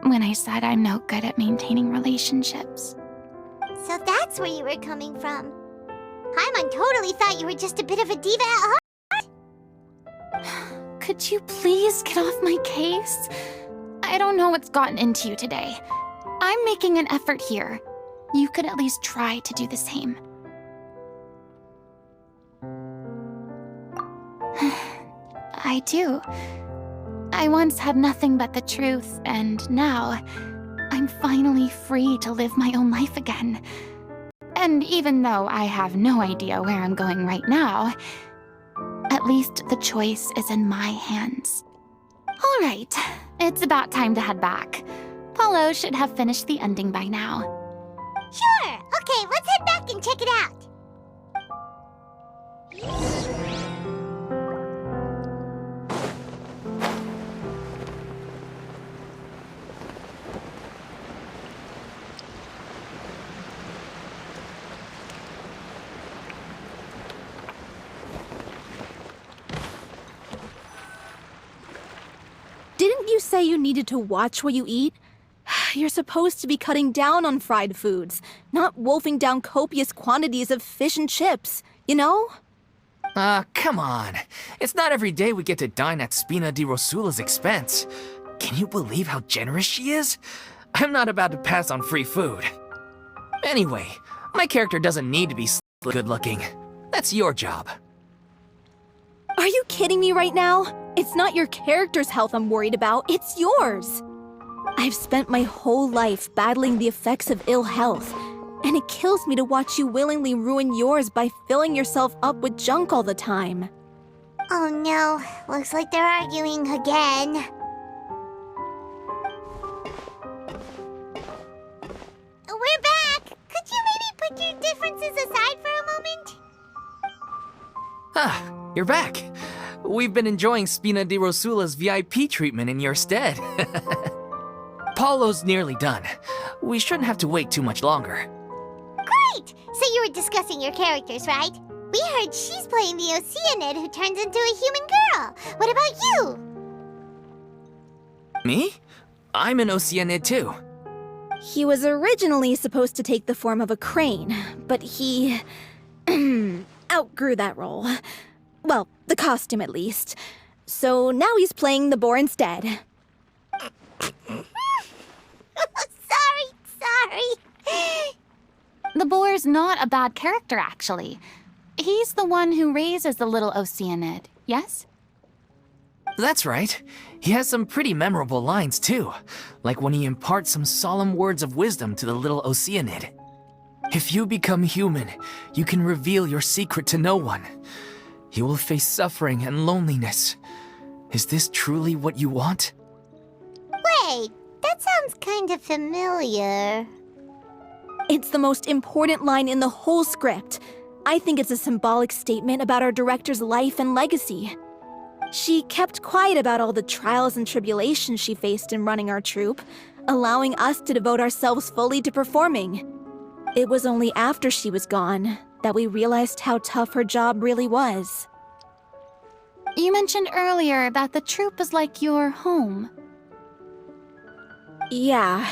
Speaker 4: when I said I'm no good at maintaining relationships.
Speaker 1: So that's where you were coming from. Paimon totally thought you were just a bit of a diva at heart.
Speaker 4: Could you please get off my case? I don't know what's gotten into you today. I'm making an effort here. You could at least try to do the same. I do. I once had nothing but the truth, and now I'm finally free to live my own life again. And even though I have no idea where I'm going right now, at least the choice is in my hands. All right, it's about time to head back. Paulo should have finished the ending by now.
Speaker 1: Sure. Okay, let's head back and check it out.
Speaker 5: Didn't you say you needed to watch what you eat? You're supposed to be cutting down on fried foods, not wolfing down copious quantities of fish and chips, you know?
Speaker 3: Come on. It's not every day we get to dine at Spina di Rosula's expense. Can you believe how generous she is? I'm not about to pass on free food. Anyway, my character doesn't need to be good looking. That's your job.
Speaker 5: Are you kidding me right now? It's not your character's health I'm worried about, it's yours. I've spent my whole life battling the effects of ill health, and it kills me to watch you willingly ruin yours by filling yourself up with junk all the time.
Speaker 1: Oh no, looks like they're arguing again. We're back! Could you maybe put your differences aside for a moment?
Speaker 3: Ah, you're back. We've been enjoying Spina di Rosula's VIP treatment in your stead. Paulo's nearly done. We shouldn't have to wait too much longer.
Speaker 1: Great! So you were discussing your characters, right? We heard she's playing the Oceanid who turns into a human girl. What about you?
Speaker 3: Me? I'm an Oceanid too.
Speaker 5: He was originally supposed to take the form of a crane, but he outgrew that role. Well, the costume at least. So now he's playing the boar instead.
Speaker 1: Sorry.
Speaker 4: The boar's not a bad character, actually. He's the one who raises the little Oceanid, yes?
Speaker 3: That's right. He has some pretty memorable lines too, like when he imparts some solemn words of wisdom to the little Oceanid. If you become human, you can reveal your secret to no one. You will face suffering and loneliness. Is this truly what you want?
Speaker 1: Wait, that sounds kind of familiar.
Speaker 5: It's the most important line in the whole script. I think it's a symbolic statement about our director's life and legacy. She kept quiet about all the trials and tribulations she faced in running our troupe, allowing us to devote ourselves fully to performing. It was only after she was gone that we realized how tough her job really was.
Speaker 4: You mentioned earlier that the troupe is like your home.
Speaker 5: Yeah.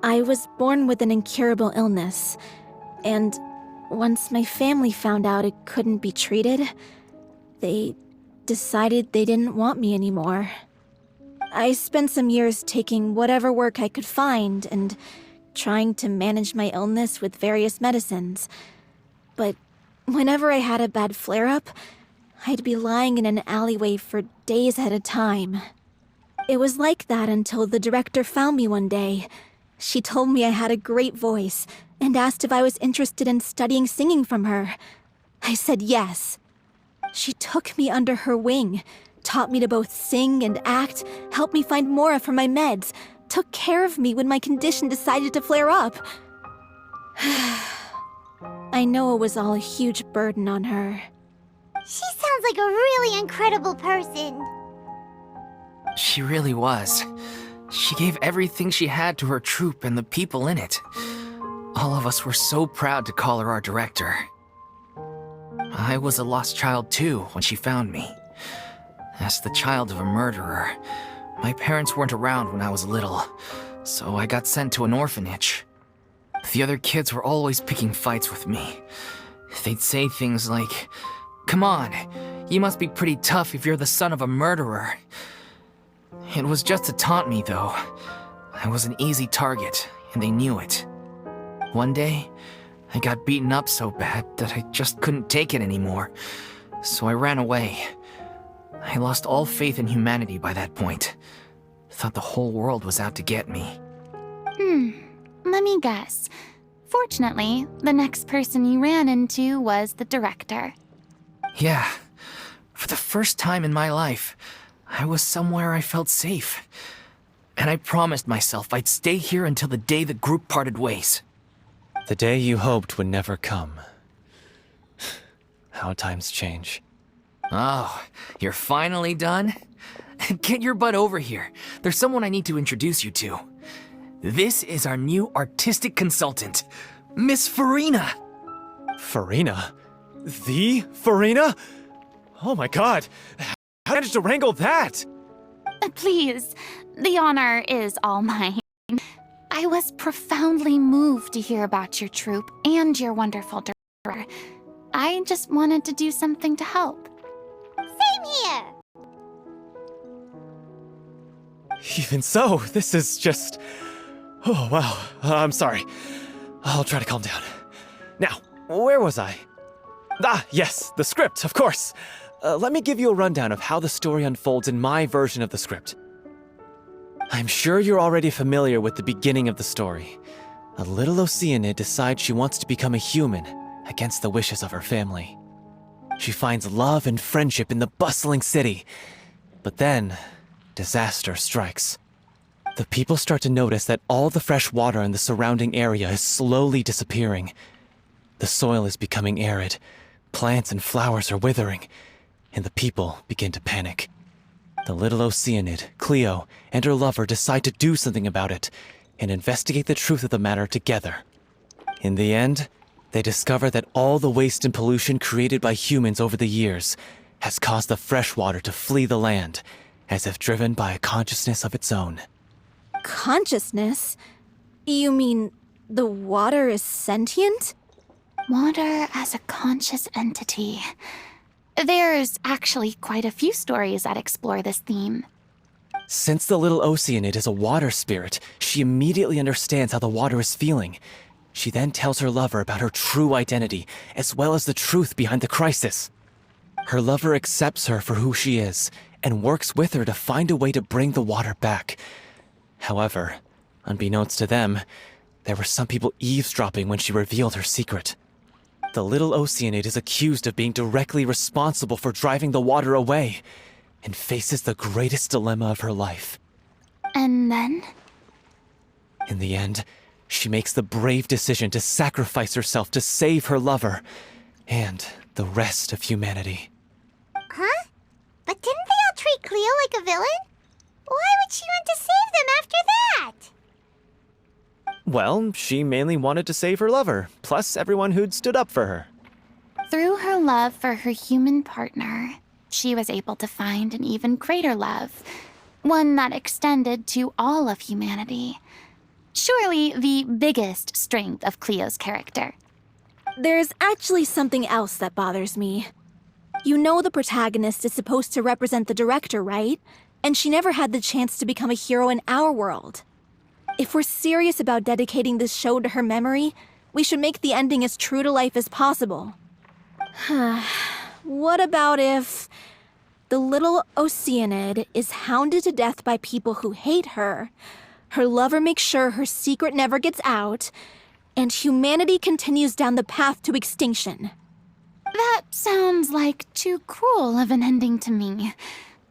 Speaker 5: I was born with an incurable illness, and once my family found out it couldn't be treated, they decided they didn't want me anymore. I spent some years taking whatever work I could find and trying to manage my illness with various medicines. But whenever I had a bad flare-up, I'd be lying in an alleyway for days at a time. It was like that until the director found me one day. She told me I had a great voice and asked if I was interested in studying singing from her. I said yes. She took me under her wing, taught me to both sing and act, helped me find Mora for my meds, took care of me when my condition decided to flare up. I know it was all a huge burden on her.
Speaker 1: She sounds like a really incredible person.
Speaker 3: She really was. She gave everything she had to her troupe and the people in it. All of us were so proud to call her our director. I was a lost child too when she found me. As the child of a murderer, my parents weren't around when I was little, so I got sent to an orphanage. The other kids were always picking fights with me. They'd say things like, "Come on, you must be pretty tough if you're the son of a murderer." It was just to taunt me, though. I was an easy target, and they knew it. One day, I got beaten up so bad that I just couldn't take it anymore, so I ran away. I lost all faith in humanity by that point. Thought the whole world was out to get me.
Speaker 4: Let me guess. Fortunately, the next person you ran into was the director.
Speaker 3: Yeah. For the first time in my life, I was somewhere I felt safe. And I promised myself I'd stay here until the day the group parted ways.
Speaker 9: The day you hoped would never come. How times change.
Speaker 3: Oh, you're finally done? Get your butt over here. There's someone I need to introduce you to. This is our new artistic consultant, Miss Furina.
Speaker 9: Furina? The Furina? Oh my god! How did you manage to wrangle that?
Speaker 4: Please, the honor is all mine. I was profoundly moved to hear about your troupe and your wonderful director. I just wanted to do something to help.
Speaker 1: Same here.
Speaker 9: Even so, this is just... Oh, wow. I'm sorry. I'll try to calm down. Now, where was I? Ah, yes, the script, of course. Let me give you a rundown of how the story unfolds in my version of the script. I'm sure you're already familiar with the beginning of the story. A little Oceanid decides she wants to become a human against the wishes of her family. She finds love and friendship in the bustling city. But then, disaster strikes. The people start to notice that all the fresh water in the surrounding area is slowly disappearing. The soil is becoming arid, plants and flowers are withering, and the people begin to panic. The little Oceanid, Cleo, and her lover decide to do something about it and investigate the truth of the matter together. In the end, they discover that all the waste and pollution created by humans over the years has caused the fresh water to flee the land, as if driven by a consciousness of its own.
Speaker 5: Consciousness? You mean the water is sentient?
Speaker 4: Water as a conscious entity. There's actually quite a few stories that explore this theme.
Speaker 9: Since the little Oceanid is a water spirit, she immediately understands how the water is feeling. She then tells her lover about her true identity, as well as the truth behind the crisis. Her lover accepts her for who she is, and works with her to find a way to bring the water back. However, unbeknownst to them, there were some people eavesdropping when she revealed her secret. The little Oceanid is accused of being directly responsible for driving the water away, and faces the greatest dilemma of her life.
Speaker 4: And then?
Speaker 9: In the end, she makes the brave decision to sacrifice herself to save her lover, and the rest of humanity.
Speaker 1: Huh? But didn't they all treat Cleo like a villain? Why would she want to save them after that?
Speaker 9: Well, she mainly wanted to save her lover, plus everyone who'd stood up for her.
Speaker 4: Through her love for her human partner, she was able to find an even greater love, one that extended to all of humanity. Surely the biggest strength of Cleo's character.
Speaker 5: There's actually something else that bothers me. You know the protagonist is supposed to represent the director, right? And she never had the chance to become a hero in our world. If we're serious about dedicating this show to her memory, we should make the ending as true to life as possible. What about if the little Oceanid is hounded to death by people who hate her, her lover makes sure her secret never gets out, and humanity continues down the path to extinction?
Speaker 4: That sounds like too cruel of an ending to me,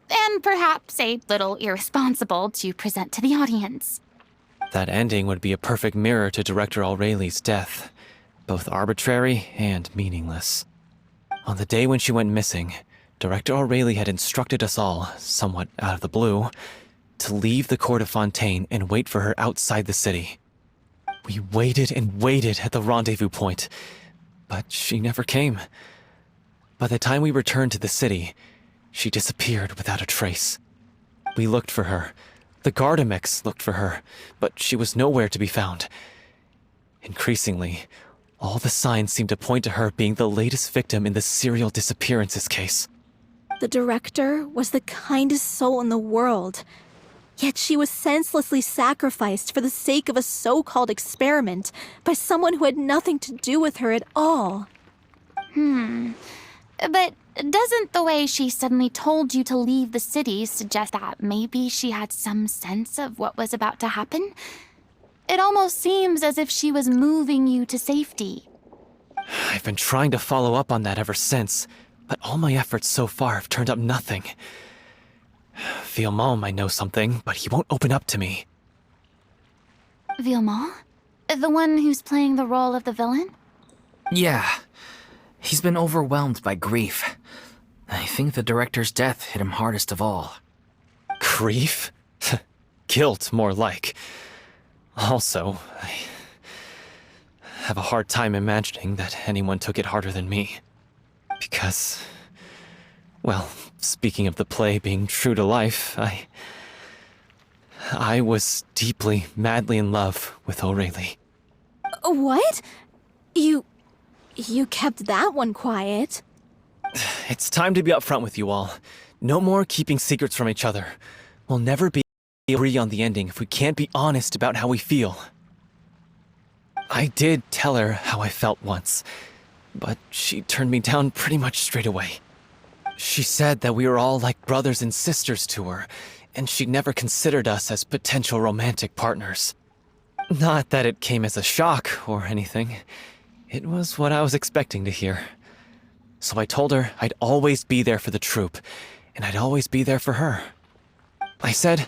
Speaker 4: and perhaps a little irresponsible to present to the audience.
Speaker 9: That ending would be a perfect mirror to Director Aureli's death, both arbitrary and meaningless. On the day when she went missing, Director Aureli had instructed us all, somewhat out of the blue, to leave the court of Fontaine and wait for her outside the city. We waited and waited at the rendezvous point, but she never came. By the time we returned to the city, she disappeared without a trace. We looked for her. The Gardamex looked for her, but she was nowhere to be found. Increasingly, all the signs seemed to point to her being the latest victim in the serial disappearances case.
Speaker 5: The director was the kindest soul in the world, yet she was senselessly sacrificed for the sake of a so-called experiment by someone who had nothing to do with her at all.
Speaker 4: But doesn't the way she suddenly told you to leave the city suggest that maybe she had some sense of what was about to happen? It almost seems as if she was moving you to safety.
Speaker 9: I've been trying to follow up on that ever since, but all my efforts so far have turned up nothing. Villemont might know something, but he won't open up to me.
Speaker 4: Villemont? The one who's playing the role of the villain?
Speaker 3: Yeah. He's been overwhelmed by grief. I think the director's death hit him hardest of all.
Speaker 9: Grief? Guilt, more like. Also, I have a hard time imagining that anyone took it harder than me. Because, well, speaking of the play being true to life, I was deeply, madly in love with Aurelie.
Speaker 5: What? You kept that one quiet.
Speaker 9: It's time to be upfront with you all. No more keeping secrets from each other. We'll never be agree on the ending if we can't be honest about how we feel. I did tell her how I felt once, but she turned me down pretty much straight away. She said that we were all like brothers and sisters to her, and she'd never considered us as potential romantic partners. Not that it came as a shock or anything. It was what I was expecting to hear. So I told her I'd always be there for the troupe, and I'd always be there for her. I said,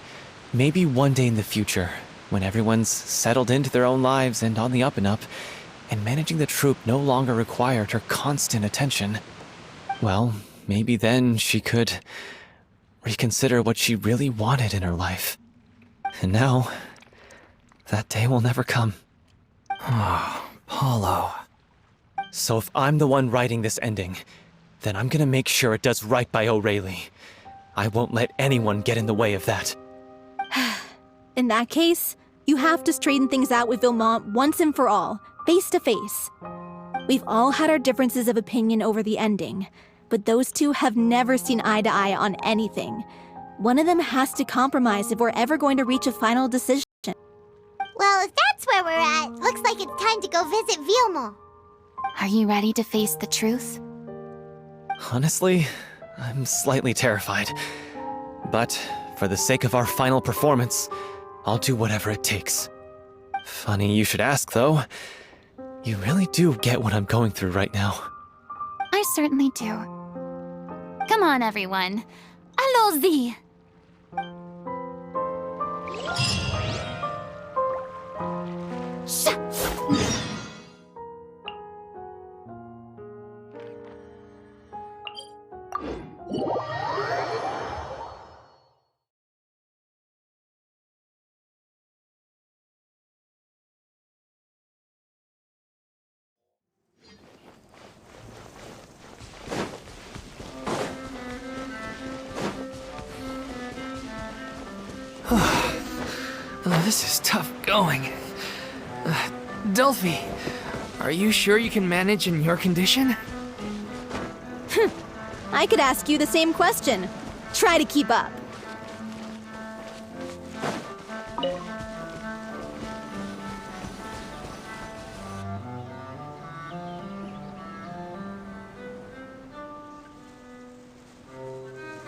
Speaker 9: maybe one day in the future, when everyone's settled into their own lives and on the up and up, and managing the troupe no longer required her constant attention, well, maybe then she could reconsider what she really wanted in her life. And now, that day will never come.
Speaker 3: Oh, Paulo.
Speaker 9: So if I'm the one writing this ending, then I'm gonna make sure it does right by O'Reilly. I won't let anyone get in the way of that.
Speaker 5: In that case, you have to straighten things out with Vilmont once and for all, face to face. We've all had our differences of opinion over the ending, but those two have never seen eye to eye on anything. One of them has to compromise if we're ever going to reach a final decision.
Speaker 1: Well, if that's where we're at, looks like it's time to go visit Vilmont.
Speaker 4: Are you ready to face the truth?
Speaker 9: Honestly, I'm slightly terrified. But for the sake of our final performance, I'll do whatever it takes. Funny you should ask, though. You really do get what I'm going through right now.
Speaker 4: I certainly do. Come on, everyone. Allons-y!
Speaker 3: Oh, this is tough going. Delphi, are you sure you can manage in your condition?
Speaker 5: I could ask you the same question. Try to keep up.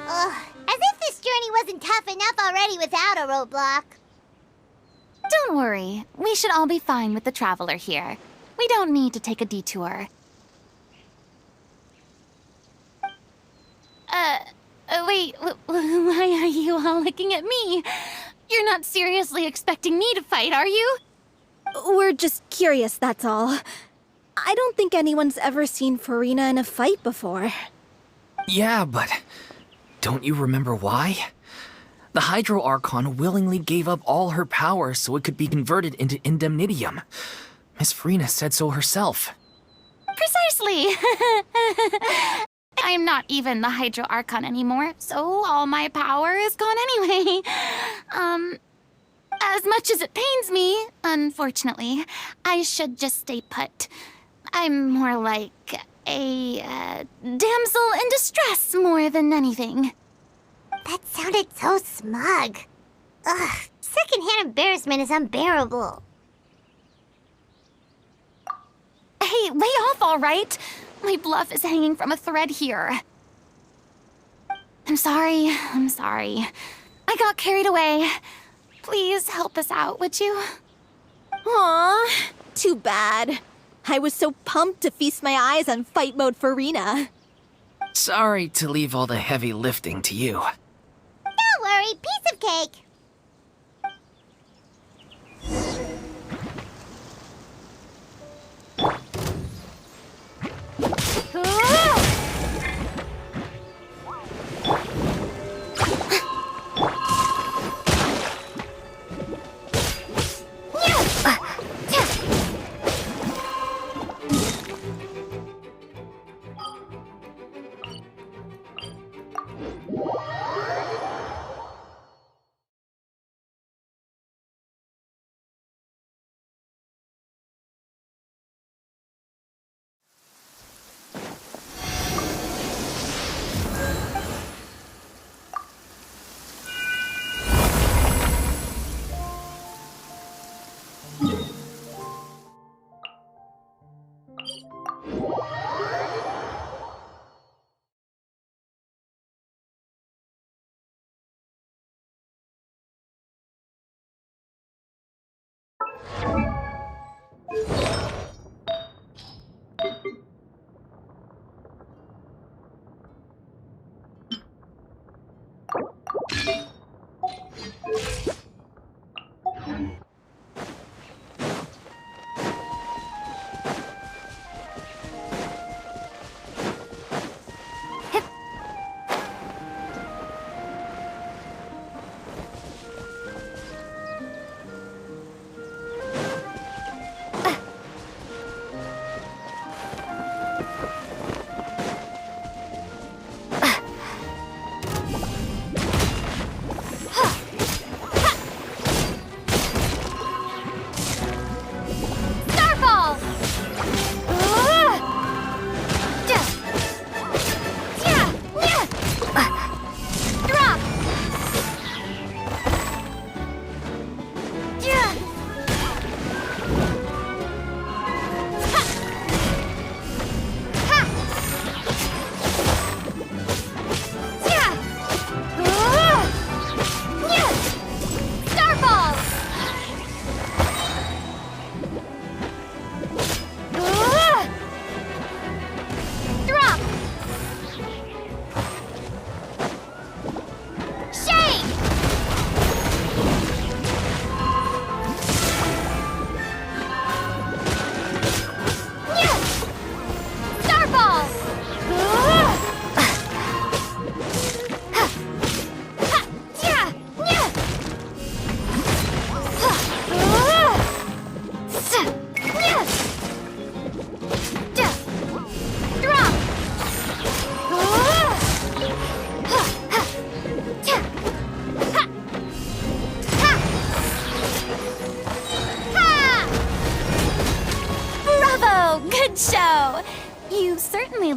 Speaker 1: Ugh, as if this journey wasn't tough enough already without a roadblock.
Speaker 4: Don't worry. We should all be fine with the traveler here. We don't need to take a detour. Wait, why are you all looking at me? You're not seriously expecting me to fight, are you?
Speaker 5: We're just curious, that's all. I don't think anyone's ever seen Furina in a fight before.
Speaker 3: Yeah, but don't you remember why? The Hydro Archon willingly gave up all her power so it could be converted into indemnitium. Miss Furina said so herself.
Speaker 4: Precisely! I'm not even the Hydro Archon anymore, so all my power is gone anyway. As much as it pains me, unfortunately, I should just stay put. I'm more like a damsel in distress more than anything.
Speaker 1: That sounded so smug. Ugh, secondhand embarrassment is unbearable.
Speaker 4: Hey, lay off, all right? My bluff is hanging from a thread here. I'm sorry. I got carried away. Please help us out, would you?
Speaker 5: Aw, too bad. I was so pumped to feast my eyes on fight mode Furina.
Speaker 3: Sorry to leave all the heavy lifting to you.
Speaker 1: Don't worry, piece of cake.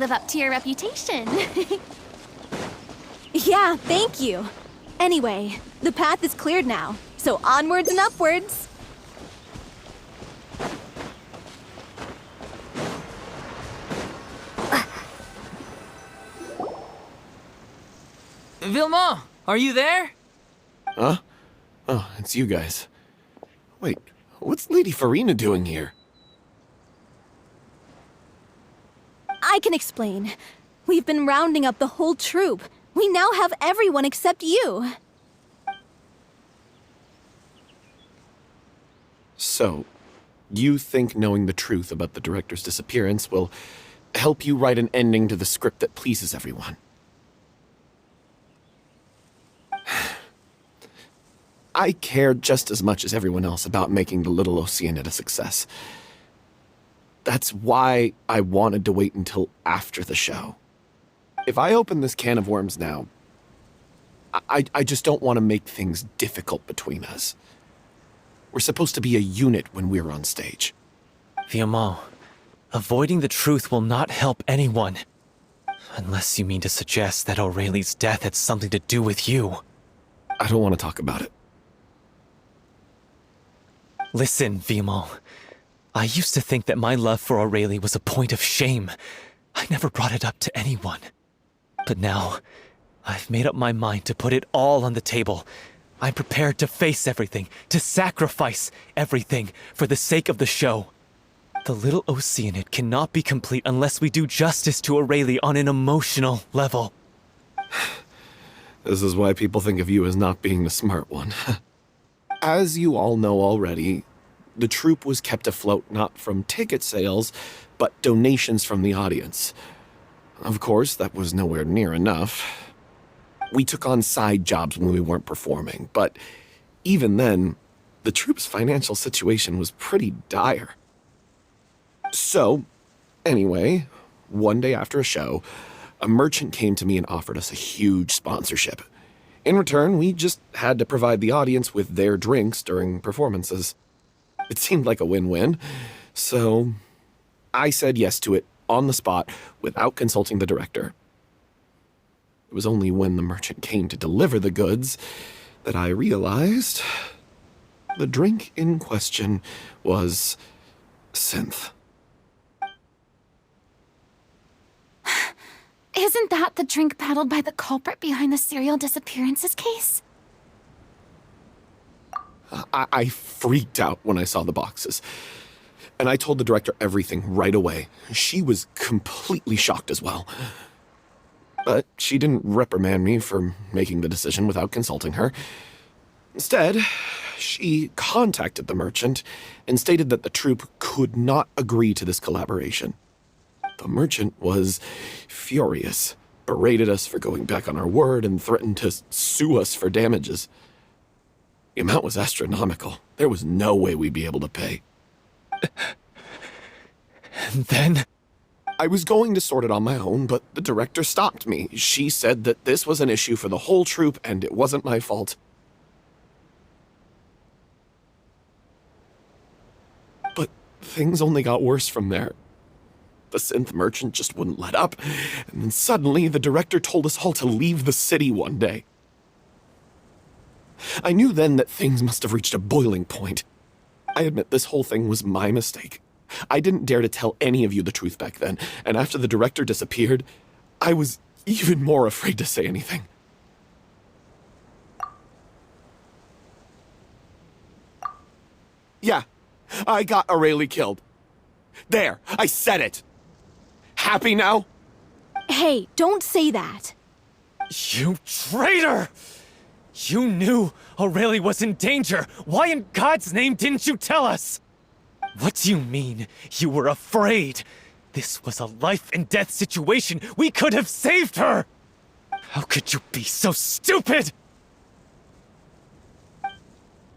Speaker 4: live up to your reputation.
Speaker 5: Yeah, thank you. Anyway, the path is cleared now, so onwards and upwards.
Speaker 3: Vilma, are you there?
Speaker 10: Huh? Oh, it's you guys. Wait, what's Lady Furina doing here?
Speaker 5: I can explain. We've been rounding up the whole troupe. We now have everyone except you.
Speaker 10: So, you think knowing the truth about the director's disappearance will help you write an ending to the script that pleases everyone? I care just as much as everyone else about making the Little Oceanid a success. That's why I wanted to wait until after the show. If I open this can of worms now, I just don't want to make things difficult between us. We're supposed to be a unit when we're on stage.
Speaker 9: Vilma, avoiding the truth will not help anyone. Unless you mean to suggest that Aurelie's death had something to do with you.
Speaker 10: I don't want to talk about it.
Speaker 9: Listen, Vilma. I used to think that my love for Aurelie was a point of shame. I never brought it up to anyone. But now, I've made up my mind to put it all on the table. I'm prepared to face everything, to sacrifice everything for the sake of the show. The Little Oceanid cannot be complete unless we do justice to Aurelie on an emotional level.
Speaker 10: This is why people think of you as not being the smart one. As you all know already, the troupe was kept afloat not from ticket sales, but donations from the audience. Of course, that was nowhere near enough. We took on side jobs when we weren't performing, but even then, the troupe's financial situation was pretty dire. So, anyway, one day after a show, a merchant came to me and offered us a huge sponsorship. In return, we just had to provide the audience with their drinks during performances. It seemed like a win-win, so I said yes to it on the spot without consulting the director. It was only when the merchant came to deliver the goods that I realized the drink in question was synth.
Speaker 4: Isn't that the drink peddled by the culprit behind the serial disappearances case?
Speaker 10: I freaked out when I saw the boxes. And I told the director everything right away. She was completely shocked as well. But she didn't reprimand me for making the decision without consulting her. Instead, she contacted the merchant and stated that the troupe could not agree to this collaboration. The merchant was furious, berated us for going back on our word, and threatened to sue us for damages. The amount was astronomical. There was no way we'd be able to pay.
Speaker 9: And then?
Speaker 10: I was going to sort it on my own, but the director stopped me. She said that this was an issue for the whole troupe, and it wasn't my fault. But things only got worse from there. The synth merchant just wouldn't let up, and then suddenly the director told us all to leave the city one day. I knew then that things must have reached a boiling point. I admit this whole thing was my mistake. I didn't dare to tell any of you the truth back then, and after the director disappeared, I was even more afraid to say anything. Yeah, I got Aurelie killed. There, I said it. Happy now?
Speaker 5: Hey, don't say that.
Speaker 9: You traitor! You knew Aurelie was in danger. Why in God's name didn't you tell us? What do you mean, you were afraid? This was a life and death situation. We could have saved her! How could you be so stupid?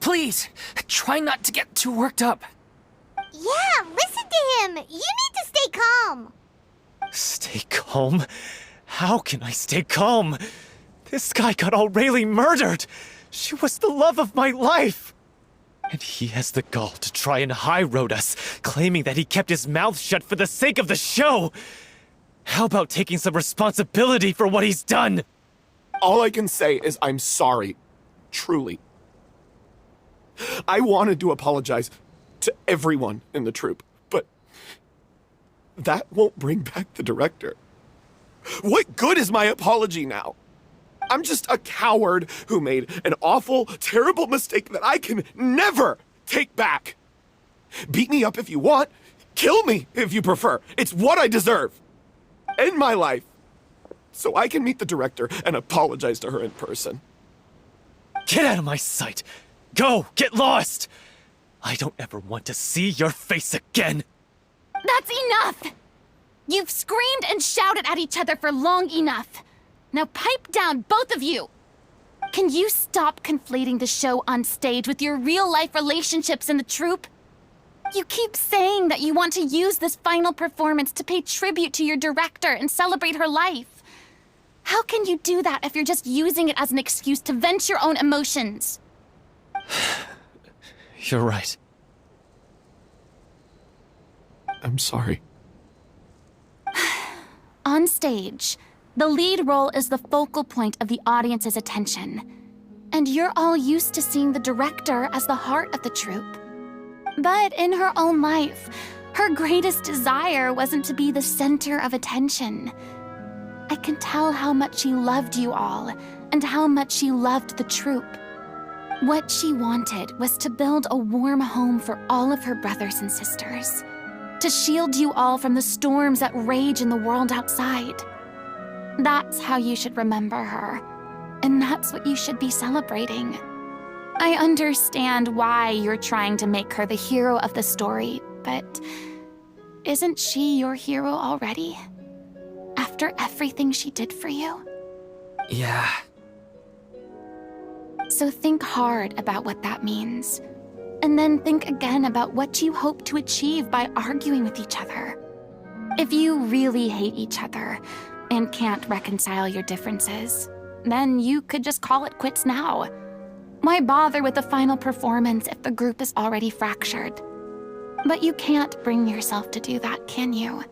Speaker 3: Please, try not to get too worked up.
Speaker 1: Yeah, listen to him. You need to stay calm.
Speaker 9: Stay calm? How can I stay calm? This guy got Aurelie murdered! She was the love of my life! And he has the gall to try and high-road us, claiming that he kept his mouth shut for the sake of the show! How about taking some responsibility for what he's done?
Speaker 10: All I can say is I'm sorry. Truly. I wanted to apologize to everyone in the troupe, but that won't bring back the director. What good is my apology now? I'm just a coward who made an awful, terrible mistake that I can never take back. Beat me up if you want. Kill me if you prefer. It's what I deserve. End my life so I can meet the director and apologize to her in person.
Speaker 9: Get out of my sight! Go! Get lost! I don't ever want to see your face again!
Speaker 4: That's enough! You've screamed and shouted at each other for long enough. Now pipe down, both of you! Can you stop conflating the show on stage with your real-life relationships in the troupe? You keep saying that you want to use this final performance to pay tribute to your director and celebrate her life. How can you do that if you're just using it as an excuse to vent your own emotions?
Speaker 9: You're right.
Speaker 10: I'm sorry.
Speaker 4: On stage, the lead role is the focal point of the audience's attention. And you're all used to seeing the director as the heart of the troupe. But in her own life, her greatest desire wasn't to be the center of attention. I can tell how much she loved you all, and how much she loved the troupe. What she wanted was to build a warm home for all of her brothers and sisters. To shield you all from the storms that rage in the world outside. That's how you should remember her. And that's what you should be celebrating. I understand why you're trying to make her the hero of the story, but isn't she your hero already? After everything she did for you?
Speaker 3: Yeah.
Speaker 4: So think hard about what that means. And then think again about what you hope to achieve by arguing with each other. If you really hate each other and can't reconcile your differences, then you could just call it quits now. Why bother with the final performance if the group is already fractured? But you can't bring yourself to do that, can you?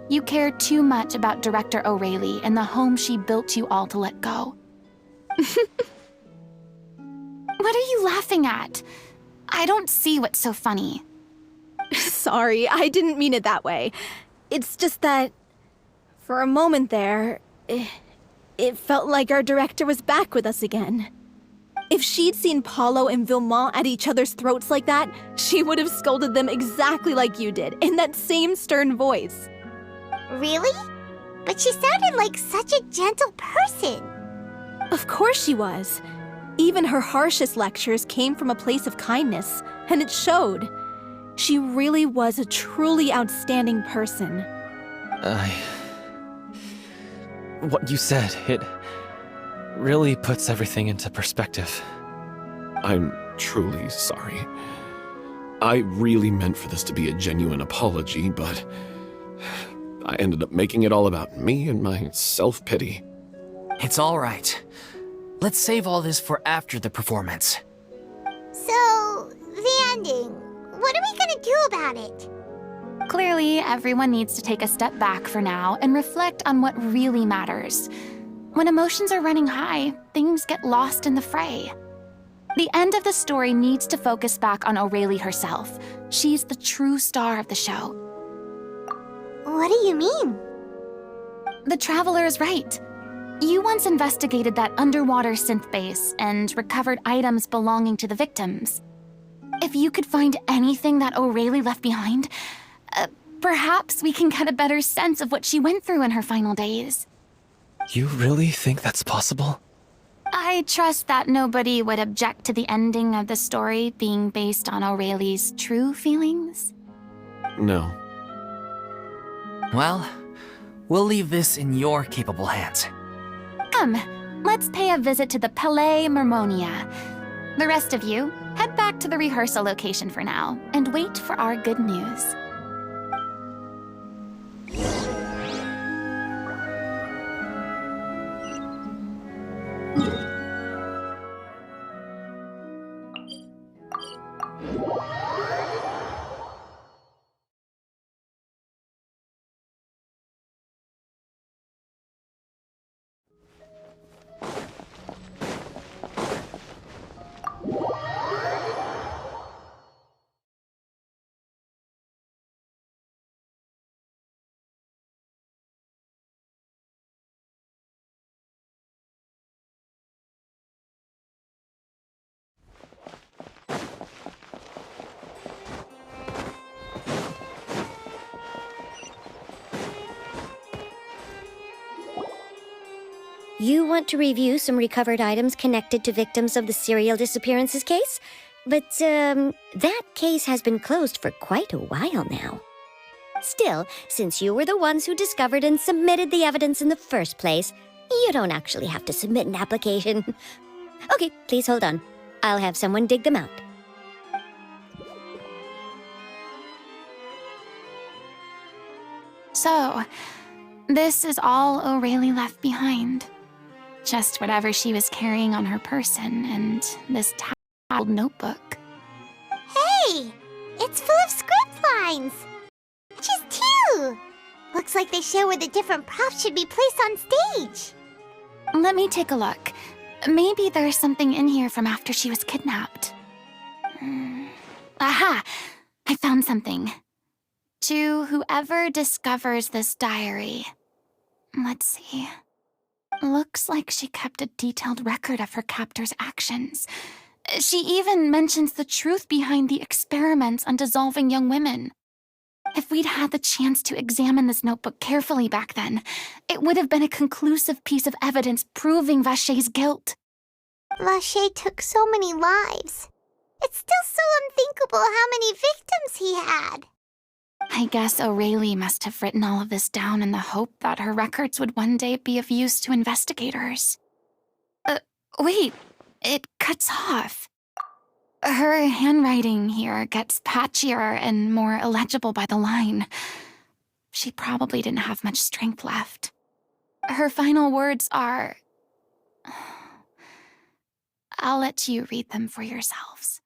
Speaker 4: You care too much about Director O'Reilly and the home she built you all to let go. What are you laughing at? I don't see what's so funny.
Speaker 5: Sorry, I didn't mean it that way. It's just that, for a moment there, it felt like our director was back with us again. If she'd seen Paulo and Vilmont at each other's throats like that, she would have scolded them exactly like you did, in that same stern voice.
Speaker 1: Really? But she sounded like such a gentle person.
Speaker 5: Of course she was. Even her harshest lectures came from a place of kindness, and it showed. She really was a truly outstanding person.
Speaker 9: What you said, it really puts everything into perspective.
Speaker 10: I'm truly sorry. I really meant for this to be a genuine apology, but I ended up making it all about me and my self-pity.
Speaker 3: It's all right. Let's save all this for after the performance.
Speaker 1: So, the ending. What are we gonna do about it?
Speaker 4: Clearly, everyone needs to take a step back for now and reflect on what really matters. When emotions are running high, things get lost in the fray. The end of the story needs to focus back on O'Reilly herself. She's the true star of the show.
Speaker 1: What do you mean?
Speaker 4: The Traveler is right. You once investigated that underwater synth base and recovered items belonging to the victims. If you could find anything that O'Reilly left behind, perhaps we can get a better sense of what she went through in her final days.
Speaker 9: You really think that's possible?
Speaker 4: I trust that nobody would object to the ending of the story being based on O'Reilly's true feelings.
Speaker 10: No.
Speaker 3: Well, we'll leave this in your capable hands.
Speaker 4: Come, let's pay a visit to the Palais Mermonia. The rest of you, head back to the rehearsal location for now and wait for our good news.
Speaker 11: You want to review some recovered items connected to victims of the serial disappearances case? But, that case has been closed for quite a while now. Still, since you were the ones who discovered and submitted the evidence in the first place, you don't actually have to submit an application. Okay, please hold on. I'll have someone dig them out.
Speaker 4: So, this is all O'Reilly left behind. Just whatever she was carrying on her person and this old notebook.
Speaker 1: Hey! It's full of script lines! Just two! Looks like they show where the different props should be placed on stage.
Speaker 4: Let me take a look. Maybe there's something in here from after she was kidnapped. Aha! I found something. To whoever discovers this diary. Let's see. Looks like she kept a detailed record of her captor's actions. She even mentions the truth behind the experiments on dissolving young women. If we'd had the chance to examine this notebook carefully back then, it would have been a conclusive piece of evidence proving Vacher's guilt.
Speaker 1: Vacher took so many lives. It's still so unthinkable how many victims he had.
Speaker 4: I guess O'Reilly must have written all of this down in the hope that her records would one day be of use to investigators. Wait, it cuts off. Her handwriting here gets patchier and more illegible by the line. She probably didn't have much strength left. Her final words are... I'll let you read them for yourselves.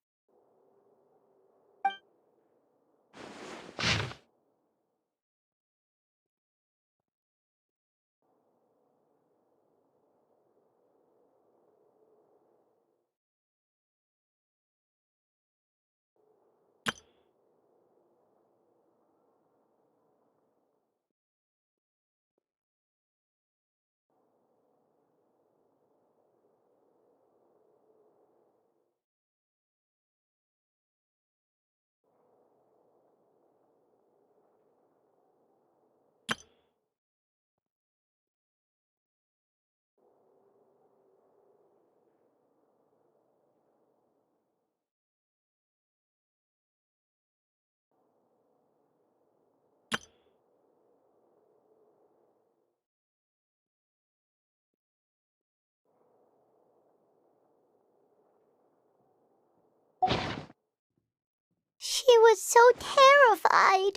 Speaker 1: She was so terrified.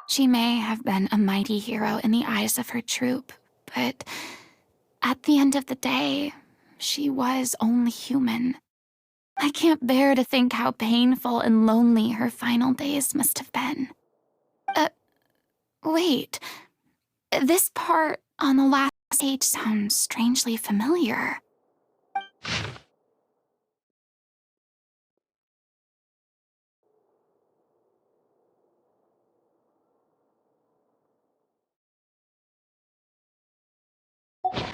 Speaker 4: She may have been a mighty hero in the eyes of her troop, but at the end of the day, she was only human. I can't bear to think how painful and lonely her final days must have been. Wait. This part on the last page sounds strangely familiar.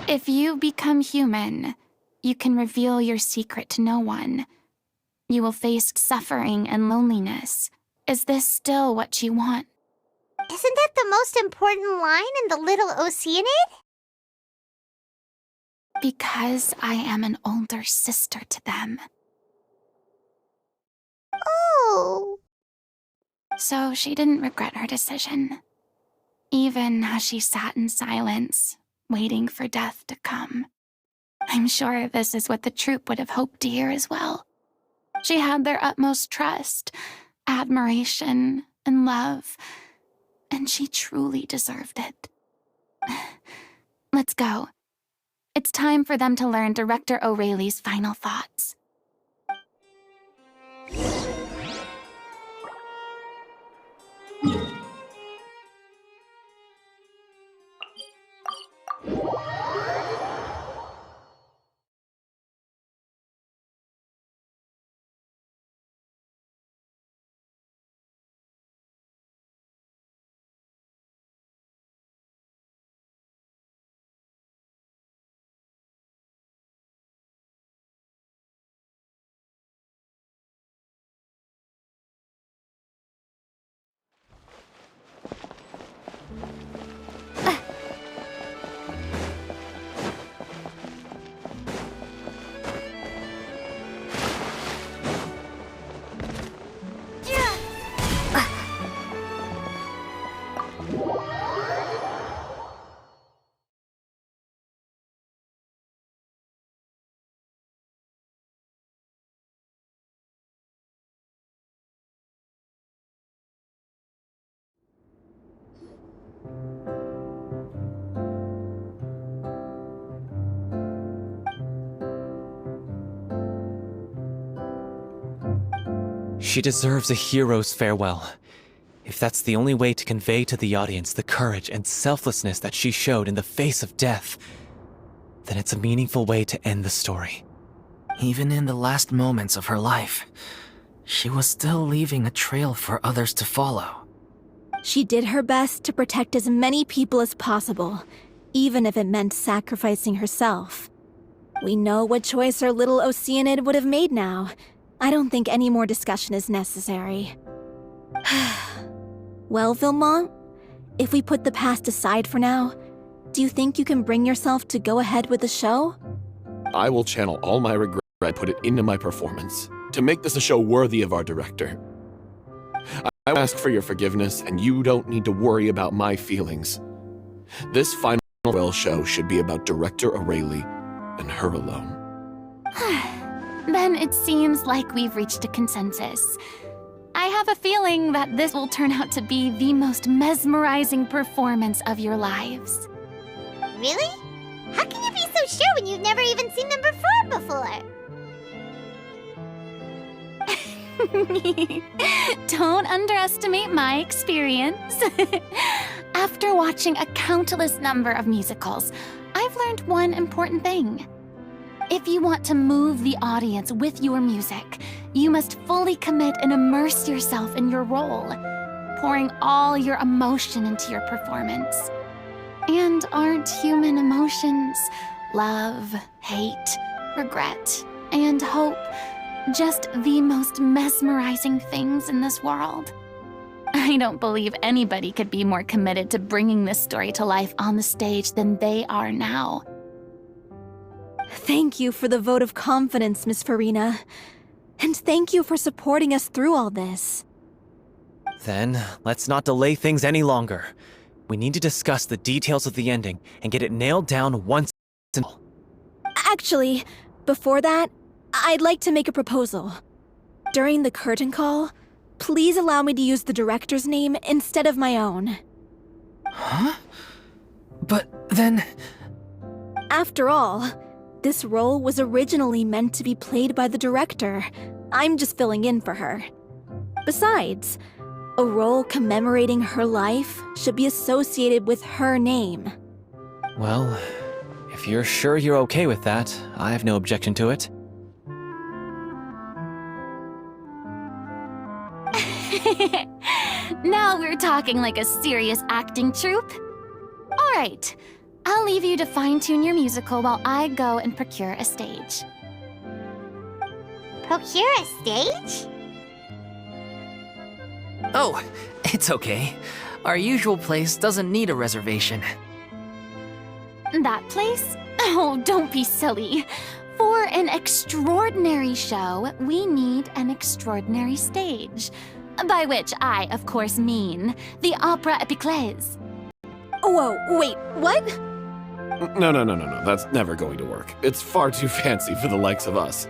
Speaker 4: If you become human, you can reveal your secret to no one. You will face suffering and loneliness. Is this still what you want?
Speaker 1: Isn't that the most important line in the Little Oceanid?
Speaker 4: Because I am an older sister to them.
Speaker 1: Oh.
Speaker 4: So she didn't regret her decision. Even as she sat in silence, waiting for death to come. I'm sure this is what the troupe would have hoped to hear as well. She had their utmost trust, admiration, and love, and she truly deserved it. Let's go. It's time for them to learn Director O'Reilly's final thoughts.
Speaker 9: She deserves a hero's farewell. If that's the only way to convey to the audience the courage and selflessness that she showed in the face of death, then it's a meaningful way to end the story.
Speaker 3: Even in the last moments of her life, she was still leaving a trail for others to follow.
Speaker 5: She did her best to protect as many people as possible, even if it meant sacrificing herself. We know what choice our little Oceanid would have made now. I don't think any more discussion is necessary. Well, Vilmont, if we put the past aside for now, do you think you can bring yourself to go ahead with the show?
Speaker 10: I will channel all my regret and put it into my performance, to make this a show worthy of our director. I ask for your forgiveness, and you don't need to worry about my feelings. This final farewell show should be about Director Aurelie and her alone.
Speaker 4: Then it seems like we've reached a consensus. I have a feeling that this will turn out to be the most mesmerizing performance of your lives.
Speaker 1: Really? How can you be so sure when you've never even seen them perform before?
Speaker 4: Don't underestimate my experience. After watching a countless number of musicals, I've learned one important thing. If you want to move the audience with your music, you must fully commit and immerse yourself in your role, pouring all your emotion into your performance. And aren't human emotions, love, hate, regret, and hope, just the most mesmerizing things in this world? I don't believe anybody could be more committed to bringing this story to life on the stage than they are now.
Speaker 5: Thank you for the vote of confidence, Miss Furina. And thank you for supporting us through all this.
Speaker 9: Then, let's not delay things any longer. We need to discuss the details of the ending and get it nailed down once and all.
Speaker 5: Actually, before that, I'd like to make a proposal. During the curtain call, please allow me to use the director's name instead of my own.
Speaker 3: Huh? But then...
Speaker 5: After all, this role was originally meant to be played by the director. I'm just filling in for her. Besides, a role commemorating her life should be associated with her name.
Speaker 9: Well, if you're sure you're okay with that, I have no objection to it.
Speaker 4: Now we're talking like a serious acting troupe. All right, I'll leave you to fine-tune your musical while I go and procure a stage.
Speaker 1: Procure a stage?
Speaker 3: Oh, it's okay. Our usual place doesn't need a reservation.
Speaker 4: That place? Oh, don't be silly. For an extraordinary show, we need an extraordinary stage. By which I, of course, mean the Opera Epiclese.
Speaker 5: Whoa, wait, what?
Speaker 10: No. That's never going to work. It's far too fancy for the likes of us.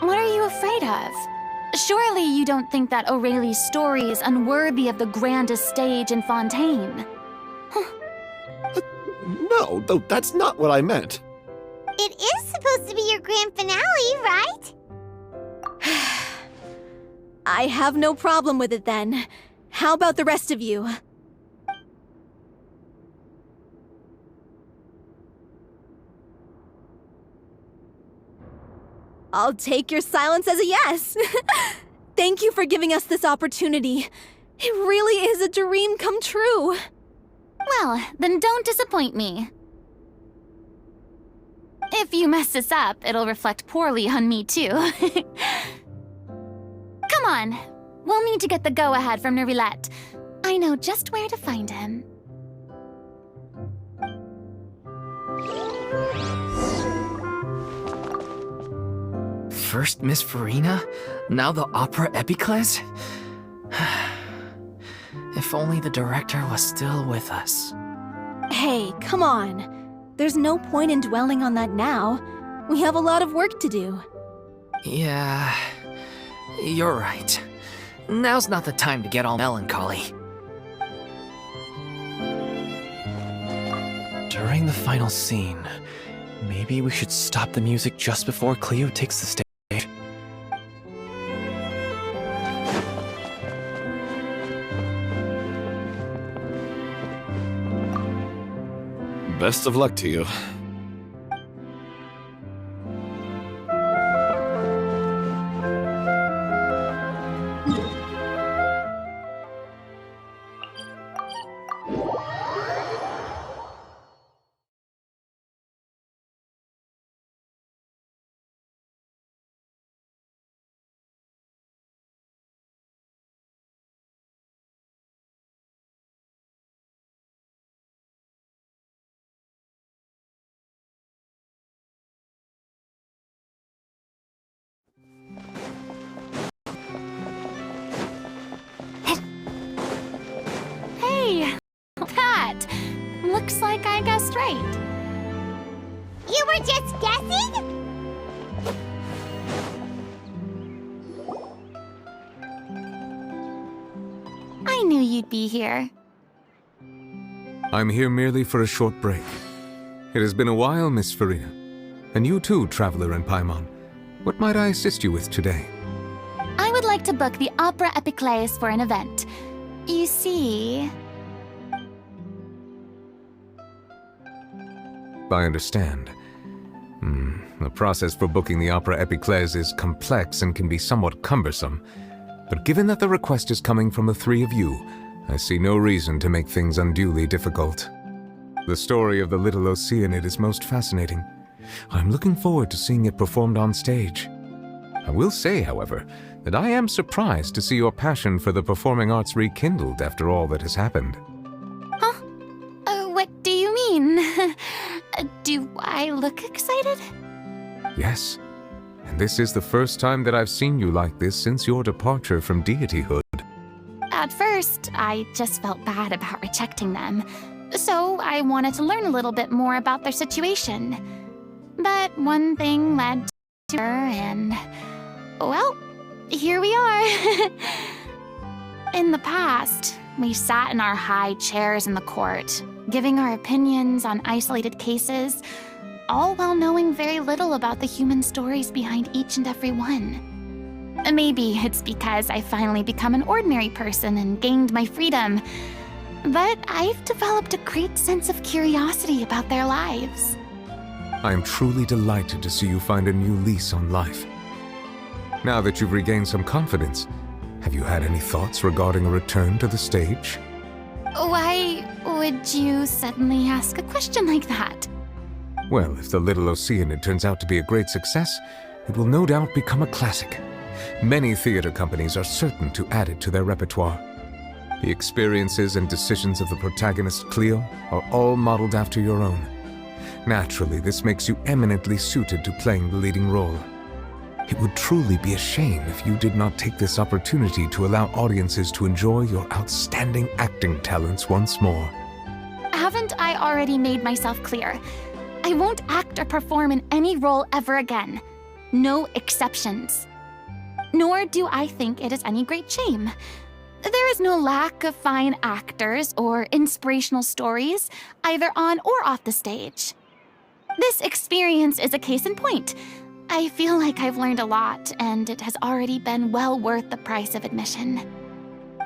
Speaker 4: What are you afraid of? Surely you don't think that Aurelie's story is unworthy of the grandest stage in Fontaine.
Speaker 10: No, though that's not what I meant.
Speaker 1: It is supposed to be your grand finale, right?
Speaker 5: I have no problem with it then. How about the rest of you? I'll take your silence as a yes. Thank you for giving us this opportunity. It really is a dream come true.
Speaker 4: Well, then don't disappoint me. If you mess this up, it'll reflect poorly on me too. Come on, we'll need to get the go-ahead from Nerilette. I know just where to find him.
Speaker 3: First Miss Furina, now the Opera Epiclese? If only the director was still with us.
Speaker 5: Hey, come on. There's no point in dwelling on that now. We have a lot of work to do.
Speaker 3: Yeah, you're right. Now's not the time to get all melancholy.
Speaker 9: During the final scene, maybe we should stop the music just before Cleo takes the stage.
Speaker 10: Best of luck to you.
Speaker 4: Hey, that looks like I guessed right.
Speaker 1: You were just guessing?
Speaker 4: I knew you'd be here.
Speaker 12: I'm here merely for a short break. It has been a while, Miss Furina. And you too, Traveler in Paimon. What might I assist you with today?
Speaker 4: I would like to book the Opera Epicleus for an event. You see...
Speaker 12: I understand. The process for booking the Opera Epicleus is complex and can be somewhat cumbersome. But given that the request is coming from the three of you, I see no reason to make things unduly difficult. The story of the little Oceanid is most fascinating. I'm looking forward to seeing it performed on stage. I will say, however, that I am surprised to see your passion for the performing arts rekindled after all that has happened.
Speaker 4: Huh? What do you mean? Do I look excited?
Speaker 12: Yes. And this is the first time that I've seen you like this since your departure from deityhood.
Speaker 4: At first, I just felt bad about rejecting them. So I wanted to learn a little bit more about their situation. But one thing led to her and... well, here we are. In the past, we sat in our high chairs in the court, giving our opinions on isolated cases, all while knowing very little about the human stories behind each and every one. Maybe it's because I finally become an ordinary person and gained my freedom, but I've developed a great sense of curiosity about their lives.
Speaker 12: I am truly delighted to see you find a new lease on life. Now that you've regained some confidence, have you had any thoughts regarding a return to the stage?
Speaker 4: Why would you suddenly ask a question like that?
Speaker 12: Well, if the Little Oceanid turns out to be a great success, it will no doubt become a classic. Many theater companies are certain to add it to their repertoire. The experiences and decisions of the protagonist, Cleo, are all modeled after your own. Naturally, this makes you eminently suited to playing the leading role. It would truly be a shame if you did not take this opportunity to allow audiences to enjoy your outstanding acting talents once more.
Speaker 4: Haven't I already made myself clear? I won't act or perform in any role ever again. No exceptions. Nor do I think it is any great shame. There is no lack of fine actors or inspirational stories, either on or off the stage. This experience is a case in point. I feel like I've learned a lot, and it has already been well worth the price of admission.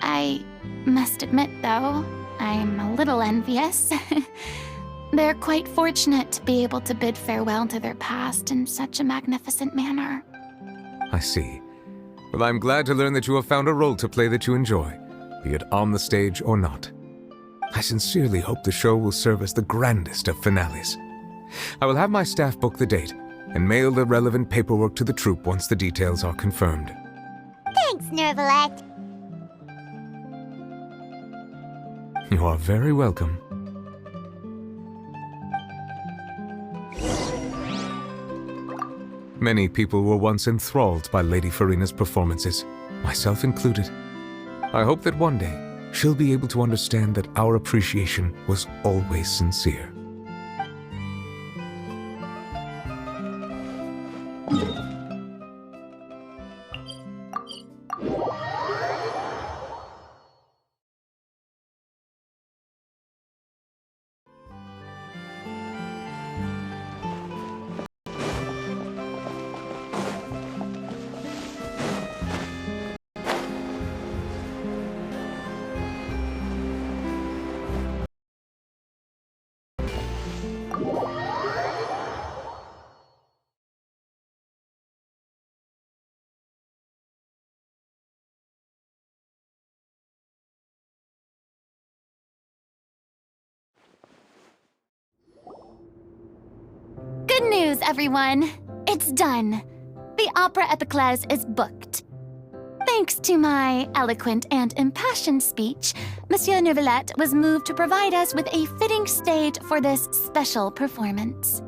Speaker 4: I must admit, though, I'm a little envious. They're quite fortunate to be able to bid farewell to their past in such a magnificent manner.
Speaker 12: I see. Well, I'm glad to learn that you have found a role to play that you enjoy, be it on the stage or not. I sincerely hope the show will serve as the grandest of finales. I will have my staff book the date and mail the relevant paperwork to the troupe once the details are confirmed.
Speaker 1: Thanks, Nervalette.
Speaker 12: You are very welcome. Many people were once enthralled by Lady Furina's performances, myself included. I hope that one day she'll be able to understand that our appreciation was always sincere.
Speaker 4: Good news, everyone! It's done. The opera epiclese is booked. Thanks to my eloquent and impassioned speech, Monsieur Neuvillette was moved to provide us with a fitting stage for this special performance.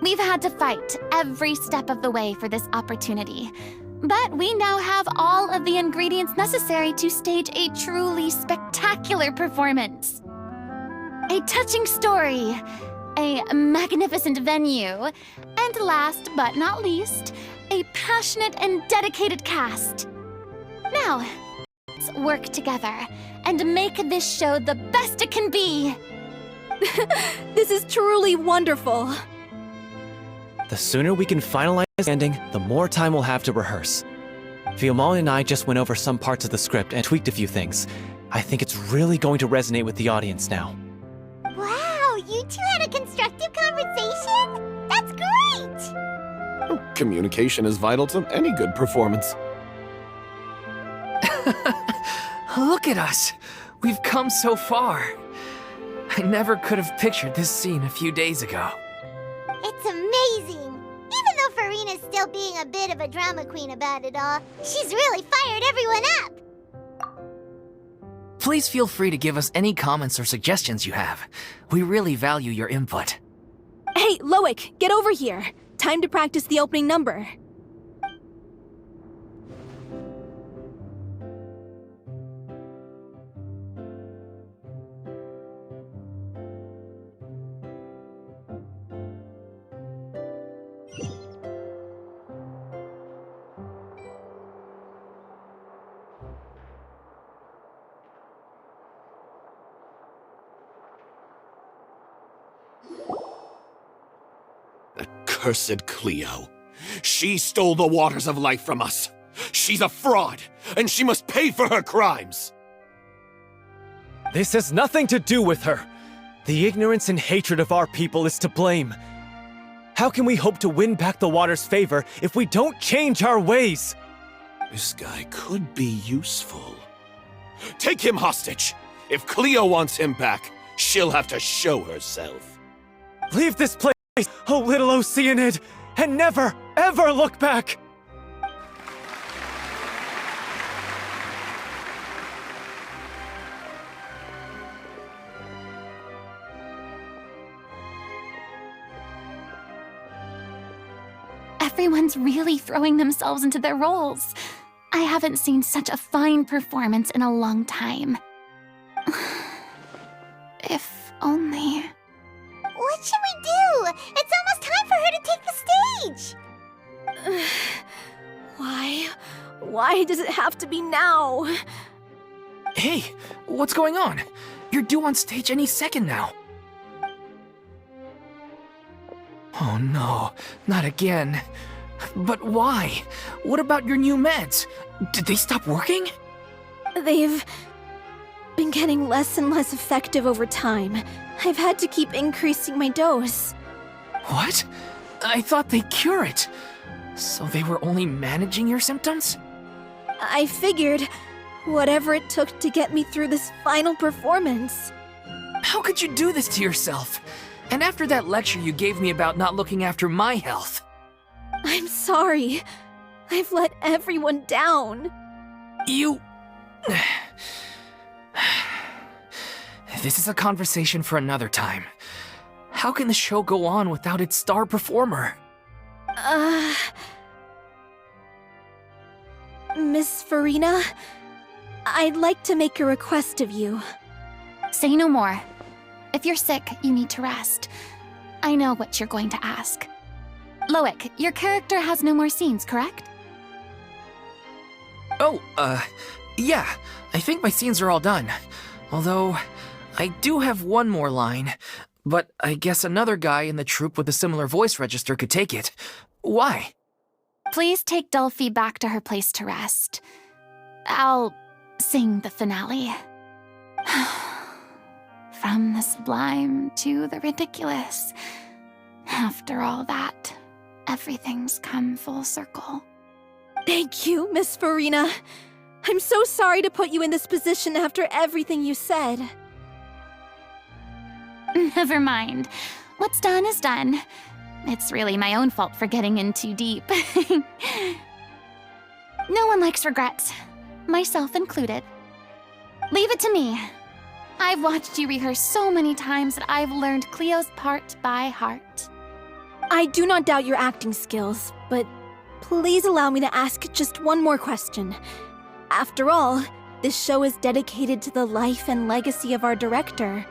Speaker 4: We've had to fight every step of the way for this opportunity, but we now have all of the ingredients necessary to stage a truly spectacular performance. A touching story, a magnificent venue, and last but not least, a passionate and dedicated cast. Now, let's work together and make this show the best it can be.
Speaker 5: This is truly wonderful.
Speaker 9: The sooner we can finalize the ending, the more time we'll have to rehearse. Fiamma and I just went over some parts of the script and tweaked a few things. I think it's really going to resonate with the audience now.
Speaker 1: Wow, you two had a constructive conversation? That's great!
Speaker 10: Communication is vital to any good performance.
Speaker 3: Look at us! We've come so far. I never could have pictured this scene a few days ago.
Speaker 1: It's amazing! Even though Furina's still being a bit of a drama queen about it all, she's really fired everyone up!
Speaker 3: Please feel free to give us any comments or suggestions you have. We really value your input.
Speaker 5: Hey, Loic, get over here. Time to practice the opening number.
Speaker 10: Cursed Cleo. She stole the waters of life from us. She's a fraud, and she must pay for her crimes.
Speaker 9: This has nothing to do with her. The ignorance and hatred of our people is to blame. How can we hope to win back the water's favor if we don't change our ways?
Speaker 10: This guy could be useful. Take him hostage. If Cleo wants him back, she'll have to show herself.
Speaker 9: Leave this place, oh little Oceanid, and never, ever look back!
Speaker 4: Everyone's really throwing themselves into their roles. I haven't seen such a fine performance in a long time. If only...
Speaker 1: What should we do? It's almost time for her to take the stage!
Speaker 5: Why? Why does it have to be now?
Speaker 3: Hey, what's going on? You're due on stage any second now. Oh no, not again. But why? What about your new meds? Did they stop working?
Speaker 5: They've been getting less and less effective over time. I've had to keep increasing my dose.
Speaker 3: What? I thought they cure it. So they were only managing your symptoms?
Speaker 5: I figured whatever it took to get me through this final performance.
Speaker 3: How could you do this to yourself? And after that lecture you gave me about not looking after my health.
Speaker 5: I'm sorry. I've let everyone down.
Speaker 3: You... This is a conversation for another time. How can the show go on without its star performer?
Speaker 5: Miss Furina, I'd like to make a request of you.
Speaker 4: Say no more. If you're sick, you need to rest. I know what you're going to ask. Loic, your character has no more scenes, correct?
Speaker 3: Oh, yeah. I think my scenes are all done. Although, I do have one more line. But I guess another guy in the troupe with a similar voice register could take it. Why?
Speaker 4: Please take Delphi back to her place to rest. I'll sing the finale. From the sublime to the ridiculous. After all that, everything's come full circle.
Speaker 5: Thank you, Miss Furina. I'm so sorry to put you in this position after everything you said.
Speaker 4: Never mind. What's done is done. It's really my own fault for getting in too deep. No one likes regrets, myself included. Leave it to me. I've watched you rehearse so many times that I've learned Cleo's part by heart.
Speaker 5: I do not doubt your acting skills, but please allow me to ask just one more question. After all, this show is dedicated to the life and legacy of our director.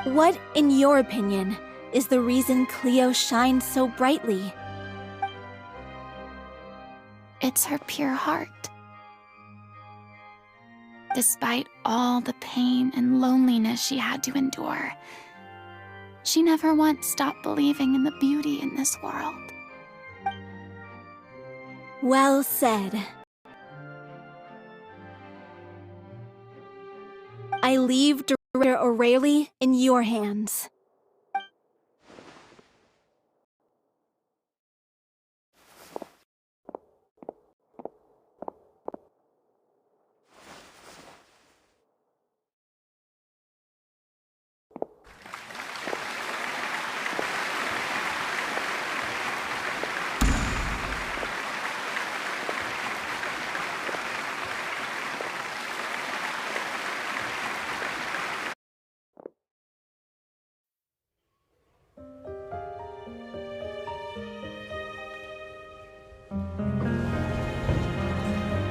Speaker 5: What, in your opinion, is the reason Cleo shines so brightly?
Speaker 4: It's her pure heart. Despite all the pain and loneliness she had to endure, she never once stopped believing in the beauty in this world.
Speaker 5: Well said. I leave Director O'Reilly in your hands.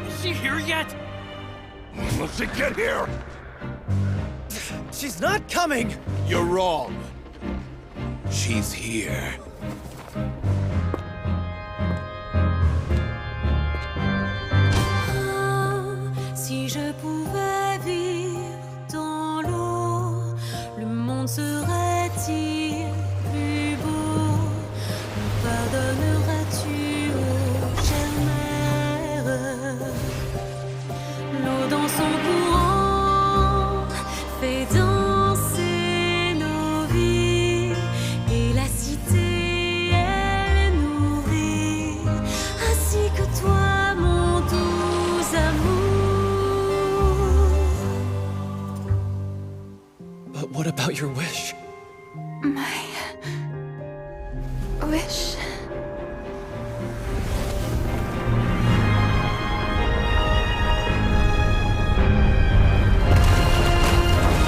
Speaker 6: Is she here yet?
Speaker 13: When will she get here?
Speaker 9: She's not coming!
Speaker 13: You're wrong. She's here.
Speaker 14: Si je pouvais vivre dans l'eau, le monde serait-il plus beau? Me pardonneras-tu, ô chère mère? L'eau dans son courant fait danser nos vies, et la cité elle est nourrie, ainsi que toi, mon doux amour.
Speaker 9: But what about your wish?
Speaker 4: My wish.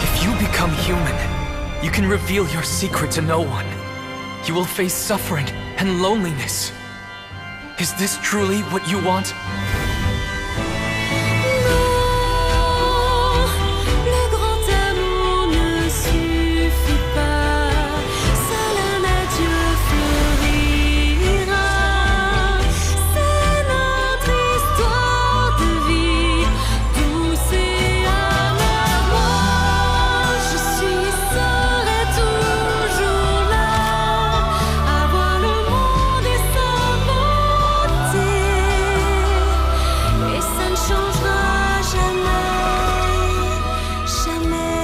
Speaker 3: If you become human, you can reveal your secret to no one. You will face suffering and loneliness. Is this truly what you want?
Speaker 14: Le grand amour ne suffit pas, seul un adieu fleurira. C'est notre histoire de vie, douce et amère. Moi, je serai toujours là, à voir le monde et sa beauté, et ça ne changera jamais, jamais.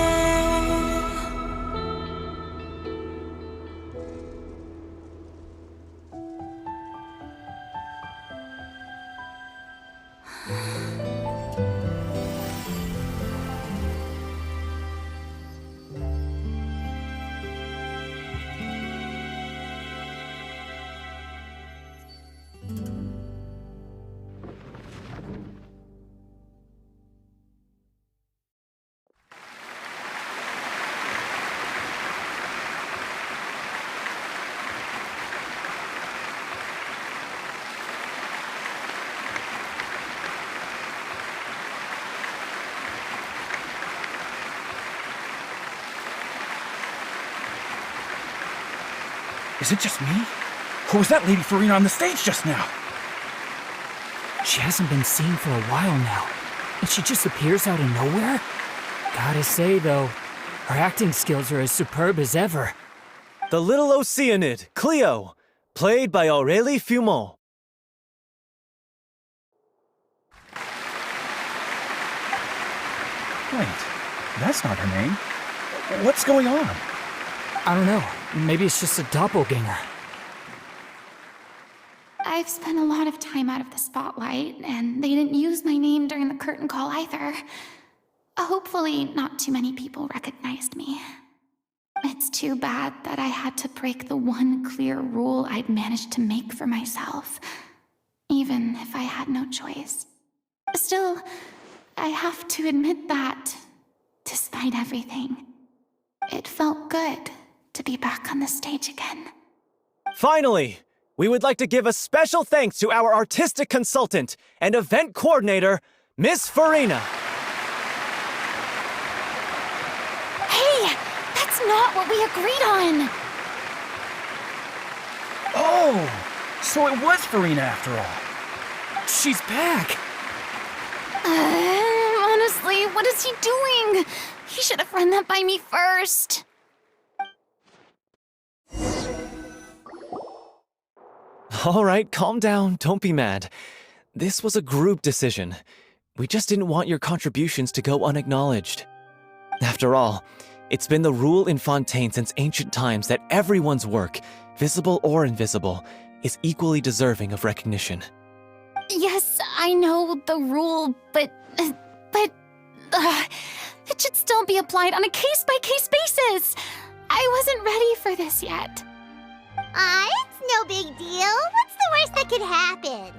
Speaker 6: Is it just me? Or was that Lady Furina on the stage just now?
Speaker 15: She hasn't been seen for a while now, and she just appears out of nowhere? Gotta say, though, her acting skills are as superb as ever.
Speaker 9: The little Oceanid, Cleo, played by Aurélie Fumont.
Speaker 6: Wait, that's not her name. What's going on?
Speaker 15: I don't know. Maybe it's just a doppelganger.
Speaker 4: I've spent a lot of time out of the spotlight, and they didn't use my name during the curtain call either. Hopefully, not too many people recognized me. It's too bad that I had to break the one clear rule I'd managed to make for myself, even if I had no choice. Still, I have to admit that, despite everything, it felt good to be back on the stage again.
Speaker 9: Finally, we would like to give a special thanks to our artistic consultant and event coordinator, Miss Furina.
Speaker 4: Hey, that's not what we agreed on!
Speaker 6: Oh, so it was Furina after all.
Speaker 15: She's back!
Speaker 4: Honestly, what is he doing? He should have run that by me first.
Speaker 9: All right, calm down. Don't be mad. This was a group decision. We just didn't want your contributions to go unacknowledged. After all, it's been the rule in Fontaine since ancient times that everyone's work, visible or invisible, is equally deserving of recognition.
Speaker 4: Yes, I know the rule, but it should still be applied on a case-by-case basis. I wasn't ready for this yet.
Speaker 1: It's no big deal. What's the worst that could happen?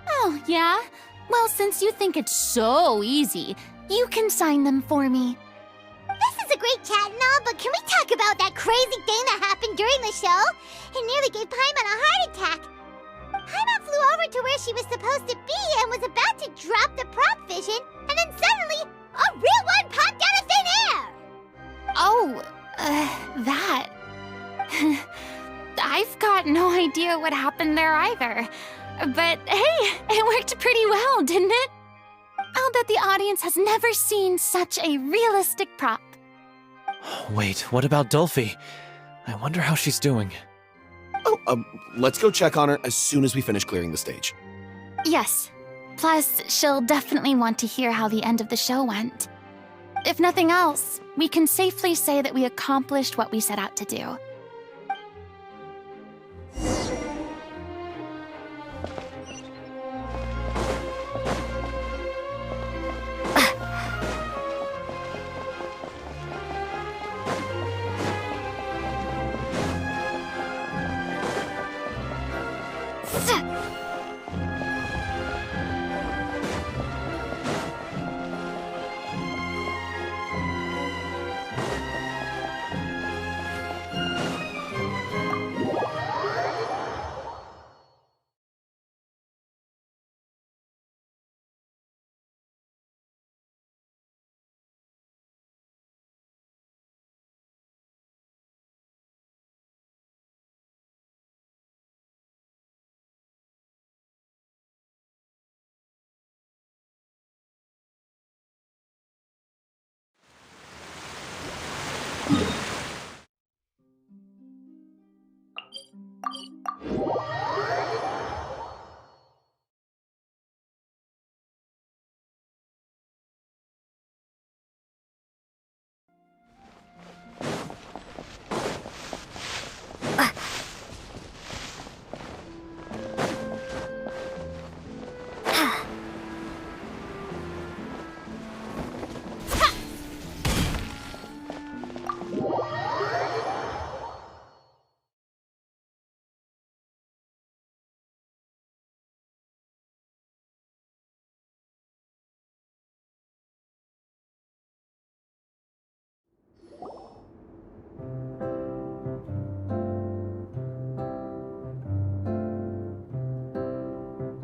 Speaker 4: Oh, yeah? Well, since you think it's so easy, you can sign them for me.
Speaker 1: This is a great chat and all, but can we talk about that crazy thing that happened during the show? It nearly gave Paimon a heart attack. Paimon flew over to where she was supposed to be and was about to drop the prop vision, and then suddenly, a real one popped out of thin air!
Speaker 4: Oh, that. I've got no idea what happened there either. But hey, it worked pretty well, didn't it? I'll bet the audience has never seen such a realistic prop.
Speaker 9: Wait, what about Dolphy? I wonder how she's doing.
Speaker 10: Oh, let's go check on her as soon as we finish clearing the stage.
Speaker 4: Yes. Plus, she'll definitely want to hear how the end of the show went. If nothing else, we can safely say that we accomplished what we set out to do.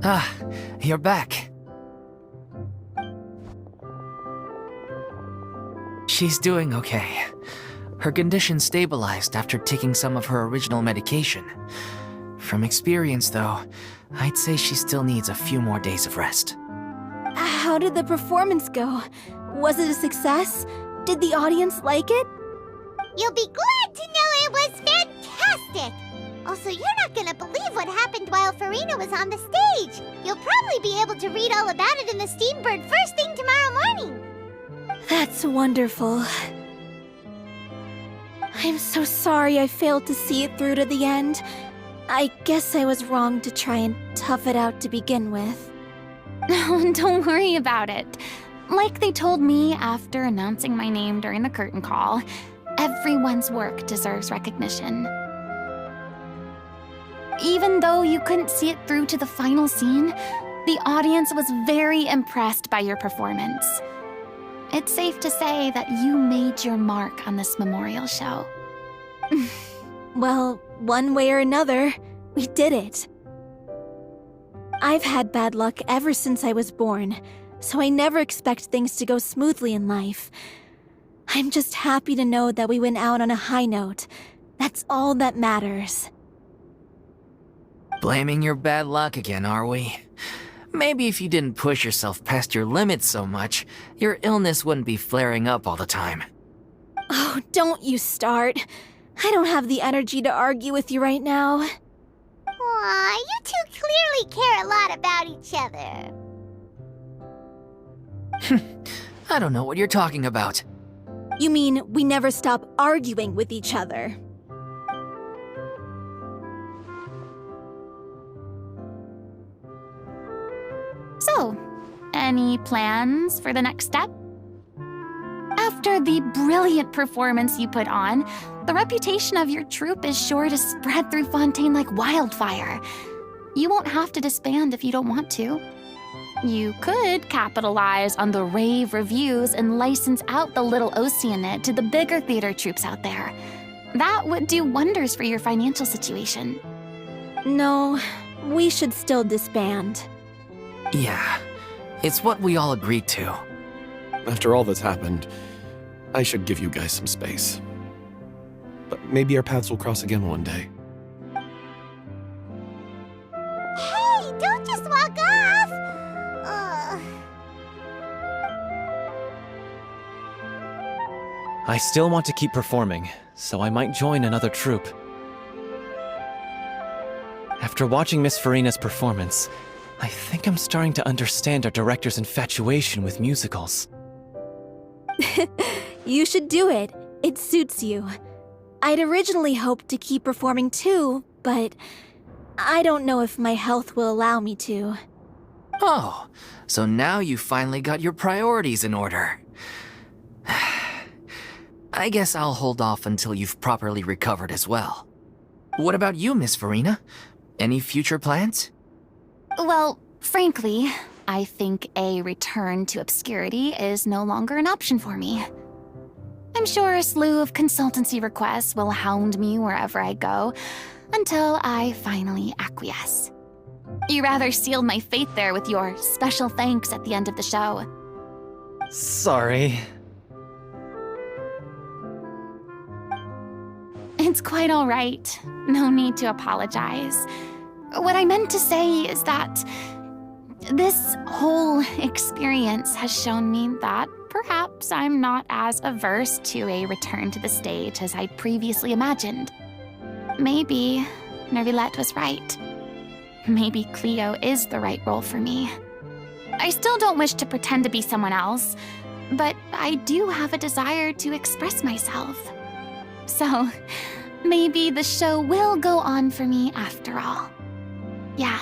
Speaker 3: Ah, you're back. She's doing okay. Her condition stabilized after taking some of her original medication. From experience, though, I'd say she still needs a few more days of rest.
Speaker 5: How did the performance go? Was it a success? Did the audience like it?
Speaker 1: You'll be glad to know it was fantastic! Also, you're not gonna believe what happened while Furina was on the stage. You'll probably be able to read all about it in the Steambird first thing tomorrow morning.
Speaker 5: That's wonderful. I'm so sorry I failed to see it through to the end. I guess I was wrong to try and tough it out to begin with.
Speaker 4: No, don't worry about it. Like they told me after announcing my name during the curtain call, everyone's work deserves recognition. Even though you couldn't see it through to the final scene, the audience was very impressed by your performance. It's safe to say that you made your mark on this memorial show.
Speaker 5: Well, one way or another, we did it. I've had bad luck ever since I was born, so I never expect things to go smoothly in life. I'm just happy to know that we went out on a high note. That's all that matters.
Speaker 3: Blaming your bad luck again, are we? Maybe if you didn't push yourself past your limits so much, your illness wouldn't be flaring up all the time.
Speaker 5: Oh, don't you start. I don't have the energy to argue with you right now.
Speaker 1: Aw, you two clearly care a lot about each other.
Speaker 3: I don't know what you're talking about.
Speaker 5: You mean we never stop arguing with each other?
Speaker 4: So, any plans for the next step? After the brilliant performance you put on, the reputation of your troupe is sure to spread through Fontaine like wildfire. You won't have to disband if you don't want to. You could capitalize on the rave reviews and license out the Little Oceanid to the bigger theater troupes out there. That would do wonders for your financial situation.
Speaker 5: No, we should still disband.
Speaker 3: Yeah, it's what we all agreed to.
Speaker 10: After all that's happened, I should give you guys some space. But maybe our paths will cross again one day.
Speaker 1: Hey, don't just walk off!
Speaker 9: I still want to keep performing, so I might join another troupe. After watching Miss Furina's performance, I think I'm starting to understand our director's infatuation with musicals.
Speaker 5: You should do it. It suits you. I'd originally hoped to keep performing too, but I don't know if my health will allow me to.
Speaker 3: Oh, so now you finally got your priorities in order. I guess I'll hold off until you've properly recovered as well. What about you, Miss Furina? Any future plans?
Speaker 4: Well, frankly, I think a return to obscurity is no longer an option for me. I'm sure a slew of consultancy requests will hound me wherever I go, until I finally acquiesce. You rather sealed my fate there with your special thanks at the end of the show.
Speaker 9: Sorry.
Speaker 4: It's quite all right. No need to apologize. What I meant to say is that this whole experience has shown me that perhaps I'm not as averse to a return to the stage as I'd previously imagined. Maybe Nervillette was right. Maybe Cleo is the right role for me. I still don't wish to pretend to be someone else, but I do have a desire to express myself. So, maybe the show will go on for me after all. Yeah.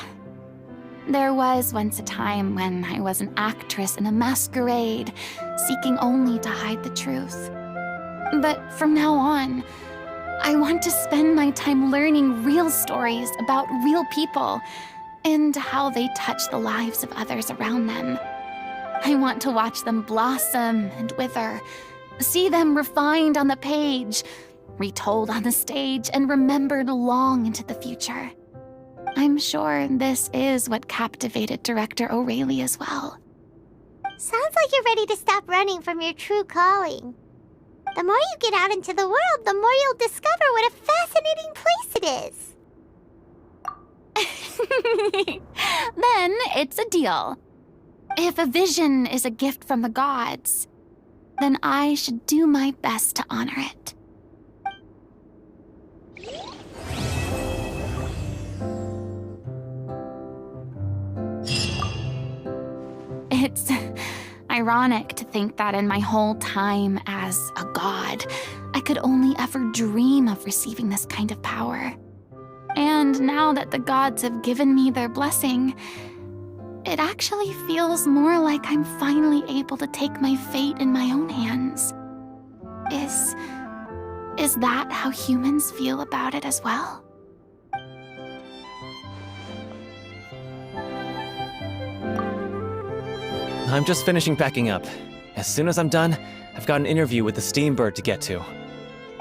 Speaker 4: There was once a time when I was an actress in a masquerade, seeking only to hide the truth. But from now on, I want to spend my time learning real stories about real people and how they touch the lives of others around them. I want to watch them blossom and wither, see them refined on the page, retold on the stage, and remembered long into the future. I'm sure this is what captivated director O'Reilly as well.
Speaker 1: Sounds like you're ready to stop running from your true calling. The more you get out into the world, the more you'll discover what a fascinating place it is.
Speaker 4: Then it's a deal. If a vision is a gift from the gods, then I should do my best to honor it. It's ironic to think that in my whole time as a god, I could only ever dream of receiving this kind of power. And now that the gods have given me their blessing, it actually feels more like I'm finally able to take my fate in my own hands. Is that how humans feel about it as well?
Speaker 9: I'm just finishing packing up. As soon as I'm done, I've got an interview with the Steambird to get to.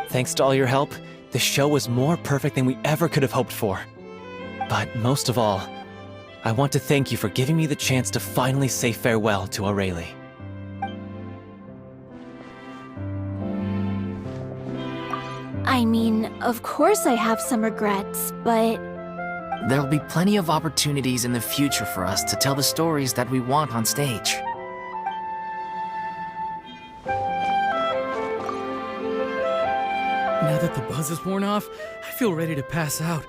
Speaker 9: Thanks to all your help, the show was more perfect than we ever could have hoped for. But most of all, I want to thank you for giving me the chance to finally say farewell to Aurelie.
Speaker 5: I mean, of course I have some regrets, but
Speaker 3: There'll be plenty of opportunities in the future for us to tell the stories that we want on stage.
Speaker 15: Now that the buzz is worn off, I feel ready to pass out.